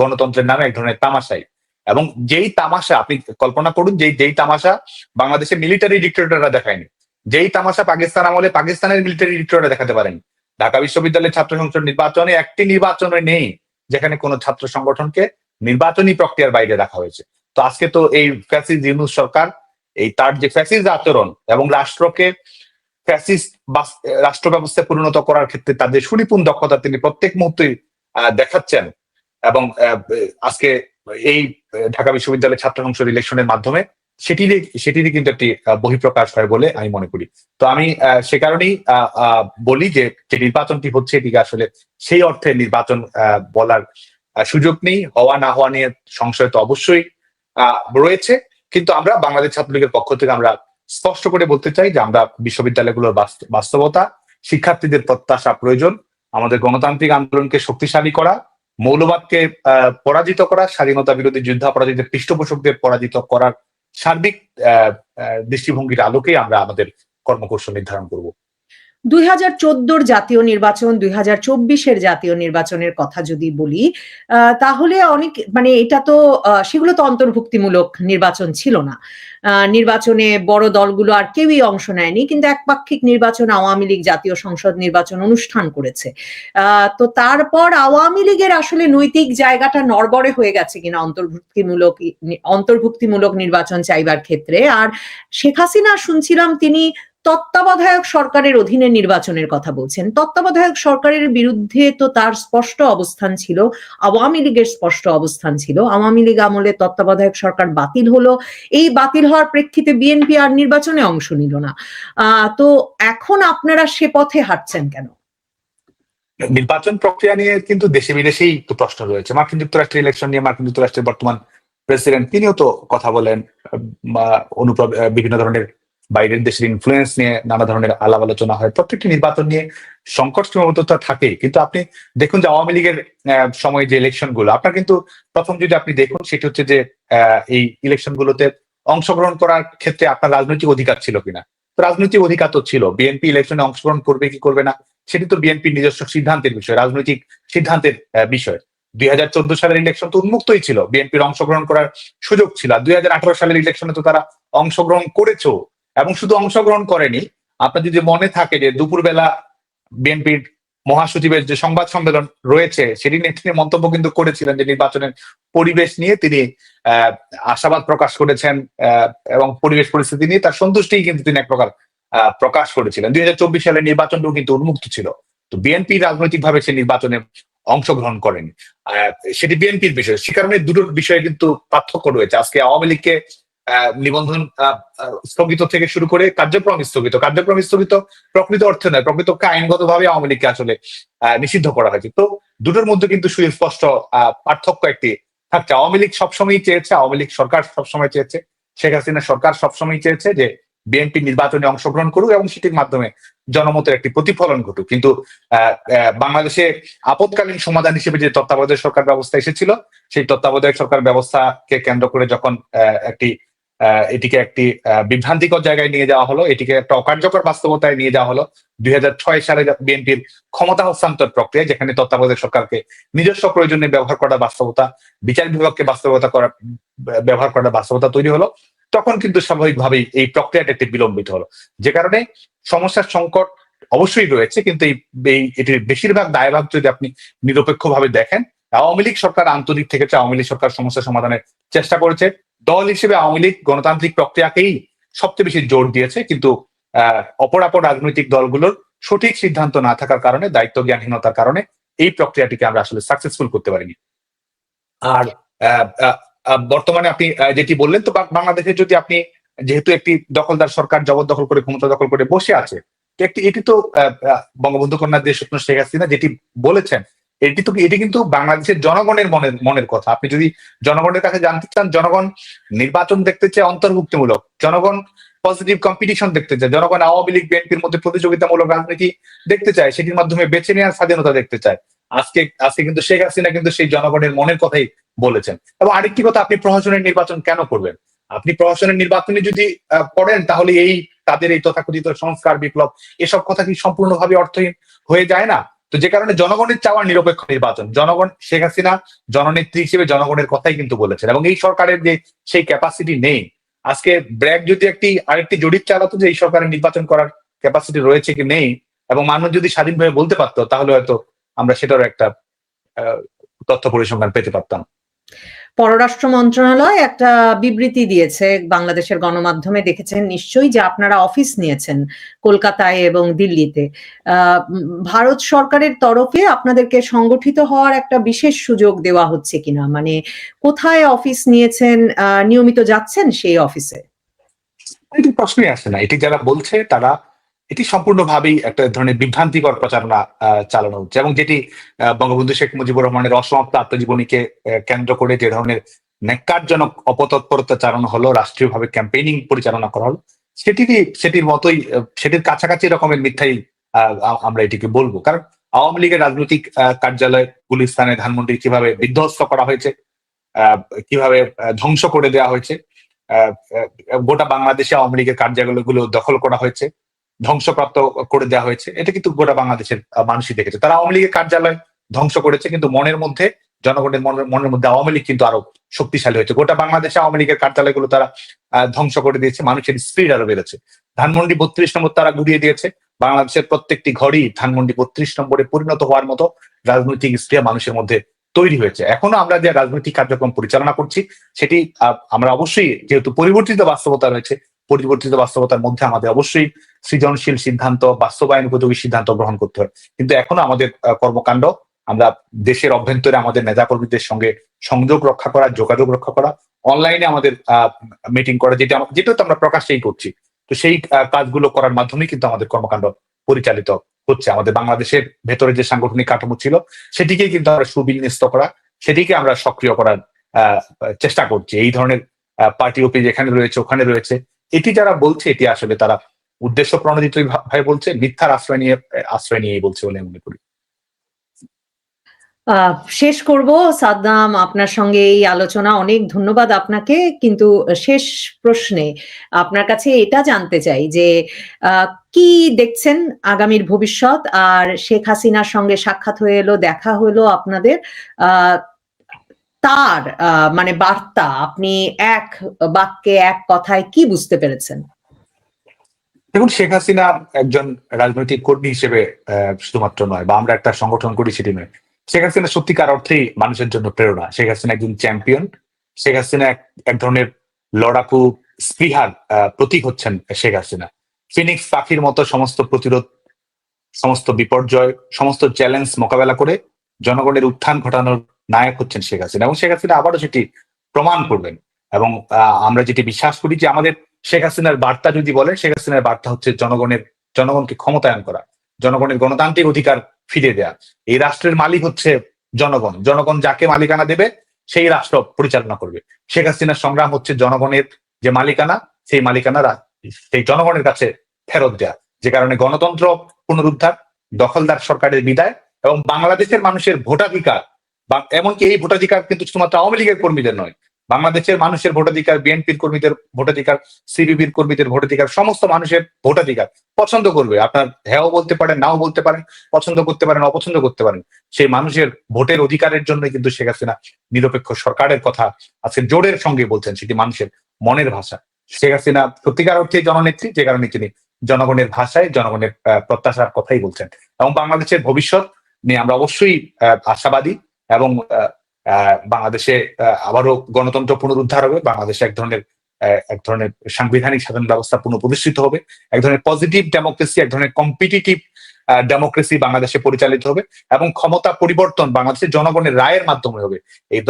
গণতন্ত্রের নামে এক ধরনের তামাশাই। এবং যেই তামাশা আপনি কল্পনা করুন, যেই তামাশা বাংলাদেশের মিলিটারি ডিক্টেটররা দেখায়নি, যেই তামাশা পাকিস্তান আমলে পাকিস্তানের মিলিটারি ডিক্টেটররা দেখাতে পারেন, ঢাকা বিশ্ববিদ্যালয়ের ছাত্র সংসদ নির্বাচনে একটি নির্বাচনে নেই যেখানে কোনো ছাত্র সংগঠনকে নির্বাচনী প্রক্রিয়ার বাইরে রাখা হয়েছে। তো আজকে তো এই ফ্যাসিস্ট ইউনূস সরকার, এই তার যে ফ্যাসিস্ট আচরণ এবং রাষ্ট্রকে ফ্যাসিস্ট রাষ্ট্র ব্যবস্থায় পরিণত করার ক্ষেত্রে তাদের সুনিপুণ দক্ষতা তিনি প্রত্যেক মুহূর্তেই দেখাচ্ছেন। এবং আজকে এই ঢাকা বিশ্ববিদ্যালয়ের ছাত্র সংসদ ইলেকশনের মাধ্যমে সেটিরই কিন্তু একটি বহিঃপ্রকাশ হয় বলে আমি মনে করি। তো আমি সে কারণেই বলি যে নির্বাচনটি হচ্ছে, এটিকে আসলে সেই অর্থে নির্বাচন বলার সুযোগ নেই। হওয়া না হওয়া নিয়ে সংশয় তো অবশ্যই রয়েছে, কিন্তু আমরা বাংলাদেশ ছাত্রলীগের পক্ষ থেকে আমরা স্পষ্ট করে বলতে চাই যে আমরা বিশ্ববিদ্যালয়গুলোর বাস্তবতা, শিক্ষার্থীদের প্রত্যাশা প্রয়োজন, আমাদের গণতান্ত্রিক আন্দোলনকে শক্তিশালী করা, মৌলবাদকে পরাজিত করা, স্বাধীনতা বিরোধী যুদ্ধাপরাধীদের পৃষ্ঠপোষকদের পরাজিত করার সার্বিক দৃষ্টিভঙ্গির আলোকেই আমরা আমাদের কর্মকৌশল নির্ধারণ করব। 2014 জাতীয় নির্বাচন, 2024 জাতীয় নির্বাচনের কথা যদি বলি, তাহলে অনেক মানে এটা তো সেগুলো তো অন্তর্ভুক্তিমূলক নির্বাচন ছিল না। নির্বাচনে বড় দলগুলো আর কেউই অংশ নেয়নি, কিন্তু একপাক্ষিক নির্বাচন আওয়ামী লীগ জাতীয় সংসদ নির্বাচন অনুষ্ঠান করেছে। তো তারপর আওয়ামী লীগের আসলে নৈতিক জায়গাটা নড়বড়ে হয়ে গেছে কিনা অন্তর্ভুক্তিমূলক নির্বাচন চাইবার ক্ষেত্রে। আর শেখ হাসিনা শুনছিলাম তিনি তত্ত্বাবধায়ক সরকারের অধীনে নির্বাচনের কথা বলছেন। তত্ত্বাবধায়ক সরকারের বিরুদ্ধে তো তার স্পষ্ট অবস্থান ছিল, আওয়ামী লীগের স্পষ্ট অবস্থান ছিল। আওয়ামী লীগ আমলে তত্ত্বাবধায়ক সরকার বাতিল হলো, এই বাতিল হওয়ার প্রেক্ষিতে বিএনপি আর নির্বাচনে অংশ নিল না। তো এখন আপনারা সে পথে হাঁটছেন কেন? নির্বাচন প্রক্রিয়া নিয়ে কিন্তু দেশে বিদেশেই একটু প্রশ্ন রয়েছে। মার্কিন যুক্তরাষ্ট্রের ইলেকশন নিয়ে মার্কিন যুক্তরাষ্ট্রের বর্তমান প্রেসিডেন্ট তিনিও তো কথা বলেন, বিভিন্ন ধরনের বাইরের দেশের ইনফ্লুয়েন্স নিয়ে নানা ধরনের আলাপ আলোচনা হয়। প্রত্যেকটি নির্বাচন নিয়ে সংকট সীমাবদ্ধতা থাকে, কিন্তু আপনি দেখুন যে আওয়ামী লীগের সময় যে ইলেকশন গুলো, আপনার কিন্তু প্রথম যদি আপনি দেখুন সেটি হচ্ছে যে এই ইলেকশন গুলোতে অংশগ্রহণ করার ক্ষেত্রে আপনার রাজনৈতিক অধিকার ছিল কিনা। তো রাজনৈতিক অধিকার তো ছিল, বিএনপি ইলেকশনে অংশগ্রহণ করবে কি করবে না সেটি তো বিএনপির নিজস্ব সিদ্ধান্তের বিষয়, রাজনৈতিক সিদ্ধান্তের বিষয়। 2014 সালের ইলেকশন তো উন্মুক্তই ছিল, বিএনপির অংশগ্রহণ করার সুযোগ ছিল। 2018 সালের ইলেকশনে তো তারা অংশগ্রহণ করেছো, এবং শুধু অংশগ্রহণ করেনি, আপনার যদি মনে থাকে যে দুপুরবেলা বিএনপির মহাসচিবের যে সংবাদ সম্মেলন রয়েছে সেটি নিয়ে তিনি মন্তব্য কিন্তু করেছিলেন যে নির্বাচনের পরিবেশ নিয়ে তিনি আশাবাদ প্রকাশ করেছেন, এবং পরিবেশ পরিস্থিতি নিয়ে তার সন্তুষ্টি কিন্তু তিনি এক প্রকার প্রকাশ করেছিলেন। 2024 সালের নির্বাচনটাও কিন্তু উন্মুক্ত ছিল। তো বিএনপি রাজনৈতিক ভাবে সে নির্বাচনে অংশগ্রহণ করেনি, সেটি বিএনপির বিষয়। সে কারণে দুটোর বিষয়ে কিন্তু পার্থক্য রয়েছে। আজকে আওয়ামী লীগকে নিবন্ধন স্থগিত থেকে শুরু করে কার্যক্রম স্থগিত প্রকৃত অর্থে নয়, প্রকৃতপক্ষে আইনগতভাবে আওয়ামী লীগকে আসলে নিষিদ্ধ করা হয়েছে। তো দুটোর মধ্যে কিন্তু সুস্পষ্ট পার্থক্য একটি থাকছে। আওয়ামী লীগ সবসময় চেয়েছে, আওয়ামী লীগ সরকার সবসময় চেয়েছে, শেখ হাসিনা সরকার সবসময় চেয়েছে যে বিএনপি নির্বাচনে অংশগ্রহণ করুক এবং সেটির মাধ্যমে জনমতের একটি প্রতিফলন ঘটুক। কিন্তু বাংলাদেশে আপৎকালীন সমাধান হিসেবে যে তত্ত্বাবধায়ক সরকার ব্যবস্থা এসেছিল, সেই তত্ত্বাবধায়ক সরকার ব্যবস্থাকে কেন্দ্র করে যখন একটি এটিকে একটি বিভ্রান্তিকর জায়গায় নিয়ে যাওয়া হলো, এটিকে একটা অকার্যকর বাস্তবতায় নিয়ে যাওয়া হলো। 2006 সালে বিএনপির ক্ষমতা হস্তান্তর প্রক্রিয়া, যেখানে তত্ত্বাবধায়ক সরকারকে নিজস্ব প্রয়োজনে ব্যবহার করার বাস্তবতা, বিচার বিভাগকে ব্যবহার করার বাস্তবতা তৈরি হলো, তখন কিন্তু স্বাভাবিকভাবেই এই প্রক্রিয়াটা একটি বিলম্বিত হলো, যে কারণে সমস্যার সংকট অবশ্যই রয়েছে। কিন্তু এটির বেশিরভাগ দায়ভাগ যদি আপনি নিরপেক্ষভাবে দেখেন, আওয়ামী লীগ সরকার আন্তরিক থেকেছে, আওয়ামী লীগ সরকার সমস্যা সমাধানের চেষ্টা করেছে। দল হিসেবে আওয়ামী লীগ গণতান্ত্রিক প্রক্রিয়াকেই সবচেয়ে বেশি জোর দিয়েছে, কিন্তু অপরাপর রাজনৈতিক দলগুলোর সঠিক সিদ্ধান্ত না থাকার কারণে, দায়িত্ব জ্ঞানহীনতার কারণে এই প্রক্রিয়াটিকে আমরা আসলে সাকসেসফুল করতে পারিনি। আর বর্তমানে আপনি যেটি বললেন, তো বাংলাদেশে যদি আপনি, যেহেতু একটি দখলদার সরকার জবরদখল করে ক্ষমতা দখল করে বসে আছে, এটি তো বঙ্গবন্ধু কন্যা দেশরত্ন শেখ হাসিনা যেটি বলেছেন, এটি কিন্তু বাংলাদেশের জনগণের মনের কথা। আপনি যদি জনগণের কাছে জানতে চান, জনগণ নির্বাচন দেখতে চায় অন্তর্ভুক্তিমূলক, জনগণ পজিটিভ কম্পিটিশন দেখতে চায়, জনগণ আওয়ামী লীগ বিএনপির মধ্যে প্রতিযোগিতামূলক রাজনীতি দেখতে চায়, সেটির মাধ্যমে বেছে নেওয়ার স্বাধীনতা দেখতে চায়। আজকে কিন্তু শেখ হাসিনা কিন্তু সেই জনগণের মনের কথাই বলেছেন। এবং আরেকটি কথা, আপনি প্রশাসনের নির্বাচন কেন করবেন? আপনি প্রশাসনের নির্বাচনে যদি করেন, তাহলে তাদের এই তথাকথিত সংস্কার বিপ্লব এসব কথা কি সম্পূর্ণভাবে অর্থহীন হয়ে যায় না? তো যে কারণে জনগণের চাওয়া নিরপেক্ষ নির্বাচন, জনগণ, শেখ হাসিনা জননেত্রী হিসেবে জনগণের কথাই কিন্তু বলেছেন, এবং এই সরকারের যে সেই ক্যাপাসিটি নেই। আজকে ব্র্যাক যদি আরেকটি জরিপ চালাতো যে এই সরকারের নির্বাচন করার ক্যাপাসিটি রয়েছে কি নেই, এবং মানুষ যদি স্বাধীনভাবে বলতে পারতো, তাহলে হয়তো আমরা সেটারও একটা তথ্য পরিসংখ্যান পেতে পারতাম। পররাষ্ট্র মন্ত্রণালয় একটা বিবৃতি দিয়েছে, বাংলাদেশের গণমাধ্যমে দেখেছেন নিশ্চয়ই, যে আপনারা অফিস নিয়েছেন কলকাতায় এবং দিল্লিতে। ভারত সরকারের তরফে আপনাদেরকে সংগঠিত হওয়ার একটা বিশেষ সুযোগ দেওয়া হচ্ছে কিনা, মানে কোথায় অফিস নিয়েছেন, নিয়মিত যাচ্ছেন সেই অফিসে? এটি প্রশ্নই আসে না। এটি যারা বলছে তারা এটি সম্পূর্ণভাবেই একটা ধরনের বিভ্রান্তিকর প্রচারণা চালানো হচ্ছে, এবং যেটি বঙ্গবন্ধু শেখ মুজিবুর রহমানের অসমাপ্ত আত্মজীবনীকে কেন্দ্র করে যে ধরনের ন্যাক্কারজনক অপতৎপরতা চালানো হলো, রাষ্ট্রীয়ভাবে ক্যাম্পেইনিং পরিচালনা করা হলো, সেটির মতোই, সেটির কাছাকাছি রকমের মিথ্যাই আমরা এটিকে বলবো। কারণ আওয়ামী লীগের রাজনৈতিক কার্যালয় গুলিস্তানে, ধানমন্ডি কিভাবে বিধ্বস্ত করা হয়েছে, কিভাবে ধ্বংস করে দেওয়া হয়েছে, গোটা বাংলাদেশে আওয়ামী লীগের কার্যালয়গুলো দখল করা হয়েছে, ধ্বংসপ্রাপ্ত করে দেওয়া হয়েছে, এটা কিন্তু গোটা বাংলাদেশের মানুষই দেখেছে। তারা আওয়ামী লীগের কার্যালয় ধ্বংস করেছে, কিন্তু মনের মধ্যে, জনগণের মনের মধ্যে আওয়ামী লীগ কিন্তু আরো শক্তিশালী হয়েছে। গোটা বাংলাদেশে আওয়ামী লীগের কার্যালয়গুলো তারা ধ্বংস করে দিয়েছে, মানুষের স্পিড আরো বেড়েছে। ধানমন্ডি 32 নম্বর তারা গুড়িয়ে দিয়েছে। বাংলাদেশের প্রত্যেকটি ঘরই ধানমন্ডি 32 নম্বরে পরিণত হওয়ার মতো রাজনৈতিক স্পৃহা মানুষের মধ্যে তৈরি হয়েছে। এখনো আমরা যে রাজনৈতিক কার্যক্রম পরিচালনা করছি, সেটি আমরা অবশ্যই, যেহেতু পরিবর্তিত বাস্তবতা রয়েছে, পরিবর্তিত বাস্তবতার মধ্যে আমাদের অবশ্যই সৃজনশীল সিদ্ধান্ত, বাস্তবায়ন উপযোগী সিদ্ধান্ত গ্রহণ করতে হয়। কিন্তু এখনো আমাদের কর্মকাণ্ড, আমরা দেশের অভ্যন্তরে আমাদের নেতাকর্মীদের সঙ্গে সংযোগ রক্ষা করা, যোগাযোগ রক্ষা করা, অনলাইনে আমাদের মিটিং করা, যেটা তো আমরা প্রকাশ্যেই করছি। তো সেই কাজগুলো করার মাধ্যমে কিন্তু আমাদের কর্মকাণ্ড পরিচালিত হচ্ছে। আমাদের বাংলাদেশের ভেতরে যে সাংগঠনিক কাঠামো ছিল, সেটিকে কিন্তু আমরা সুবিন্যস্ত করা, সেটিকে আমরা সক্রিয় করার চেষ্টা করছি। এই ধরনের পার্টি অফিস যেখানে রয়েছে, ওখানে রয়েছে, এটি যারা বলছে, এটি আসলে তারা উদ্দেশ্য প্রণোদিত ভাবে বলছে, মিথ্যার আশ্রয় নিয়ে বলছে বলে মনে করি। শেষ করব সাদ্দাম, আপনার সঙ্গে এই আলোচনা, অনেক ধন্যবাদ আপনাকে। কিন্তু শেষ প্রশ্নে আপনার কাছে এটা জানতে চাই যে কি দেখছেন আগামীর ভবিষ্যৎ? আর শেখ হাসিনার সঙ্গে সাক্ষাৎ হয়ে এলো, দেখা হলো আপনাদের, তার মানে বার্তা আপনি এক বাক্যে, এক কথায় কি বুঝতে পেরেছেন? দেখুন, শেখ হাসিনা একজন রাজনৈতিক কর্মী হিসেবে শুধুমাত্র নয়, বা আমরা একটা সংগঠন করি সেটি নয়, শেখ হাসিনা সত্যিকার অর্থেই মানুষের জন্য প্রেরণা। শেখ হাসিনা একজন চ্যাম্পিয়ন। শেখ হাসিনা এক ধরনের লড়াকু স্পৃহার প্রতীক হচ্ছেন শেখ হাসিনা। ফিনিক্স পাখির মতো সমস্ত প্রতিরোধ, সমস্ত বিপর্যয়, সমস্ত চ্যালেঞ্জ মোকাবেলা করে জনগণের উত্থান ঘটানোর নায়ক হচ্ছেন শেখ হাসিনা, এবং শেখ হাসিনা আবারও সেটি প্রমাণ করবেন। এবং আমরা যেটি বিশ্বাস করি যে আমাদের শেখ হাসিনার বার্তা যদি বলেন, শেখ হাসিনার বার্তা হচ্ছে জনগণকে ক্ষমতায়ন করা, জনগণের গণতান্ত্রিক অধিকার ফিরে দেয়া। এই রাষ্ট্রের মালিক হচ্ছে জনগণ, জনগণ যাকে মালিকানা দেবে সেই রাষ্ট্র পরিচালনা করবে। শেখ হাসিনার সংগ্রাম হচ্ছে জনগণের যে মালিকানা, সেই মালিকানা সেই জনগণের কাছে ফেরত দেয়া, যে কারণে গণতন্ত্র পুনরুদ্ধার, দখলদার সরকারের বিদায়, এবং বাংলাদেশের মানুষের ভোটাধিকার, বা এমনকি এই ভোটাধিকার কিন্তু শুধুমাত্র আওয়ামী লীগের কর্মীদের নয়, বাংলাদেশের মানুষের ভোটাধিকার, বিএনপির কর্মীদের ভোটাধিকার, সিপিবির কর্মীদের ভোটাধিকার, সমস্ত মানুষের ভোটাধিকার। পছন্দ করবে, আপনার হ্যাঁও বলতে পারেন, নাও বলতে পারেন, পছন্দ করতে পারেন, অপছন্দ করতে পারেন, সেই মানুষের ভোটের অধিকারের জন্য কিন্তু শেখ হাসিনা নিরপেক্ষ সরকারের কথা আজকে জোরের সঙ্গে বলছেন, সেটি মানুষের মনের ভাষা। শেখ হাসিনা সত্যিকার অর্থে জননেত্রী, যে কারণে তিনি জনগণের ভাষায় জনগণের প্রত্যাশার কথাই বলছেন। এবং বাংলাদেশের ভবিষ্যৎ নিয়ে আমরা অবশ্যই আশাবাদী, এবং বাংলাদেশে আবারও গণতন্ত্র পুনরুদ্ধার হবে, বাংলাদেশে এক ধরনের সাংবিধানিক শাসন ব্যবস্থা পুনঃপ্রতিষ্ঠিত হবে, এক ধরনের পজিটিভ ডেমোক্রেসি, এক ধরনের কম্পিটিটিভ ডেমোক্রেসি বাংলাদেশে পরিচালিত হবে, এবং ক্ষমতা পরিবর্তন বাংলাদেশের জনগণের রায়ের মাধ্যমে হবে। এই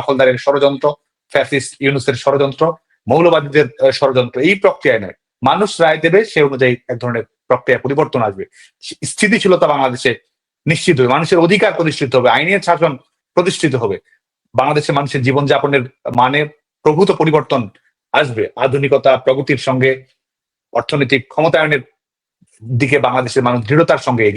দখলদারের ষড়যন্ত্র, ফ্যাসিস্ট ইউনূসের ষড়যন্ত্র, মৌলবাদীদের ষড়যন্ত্র, এই প্রক্রিয়ায় নয়, মানুষ রায় দেবে, সে অনুযায়ী এক ধরনের প্রক্রিয়া পরিবর্তন আসবে, স্থিতিশীলতা বাংলাদেশে নিশ্চিত হবে, মানুষের অধিকার প্রতিষ্ঠিত হবে, আইনের শাসন প্রতিষ্ঠিত হবে, বাংলাদেশের মানুষের জীবনযাপনের মানে প্রভূত পরিবর্তন আসবে, আধুনিকতা প্রগতির সঙ্গে অর্থনৈতিক ক্ষমতায়নের দিকে বাংলাদেশের মানুষ দৃঢ়তার সঙ্গে এগিয়ে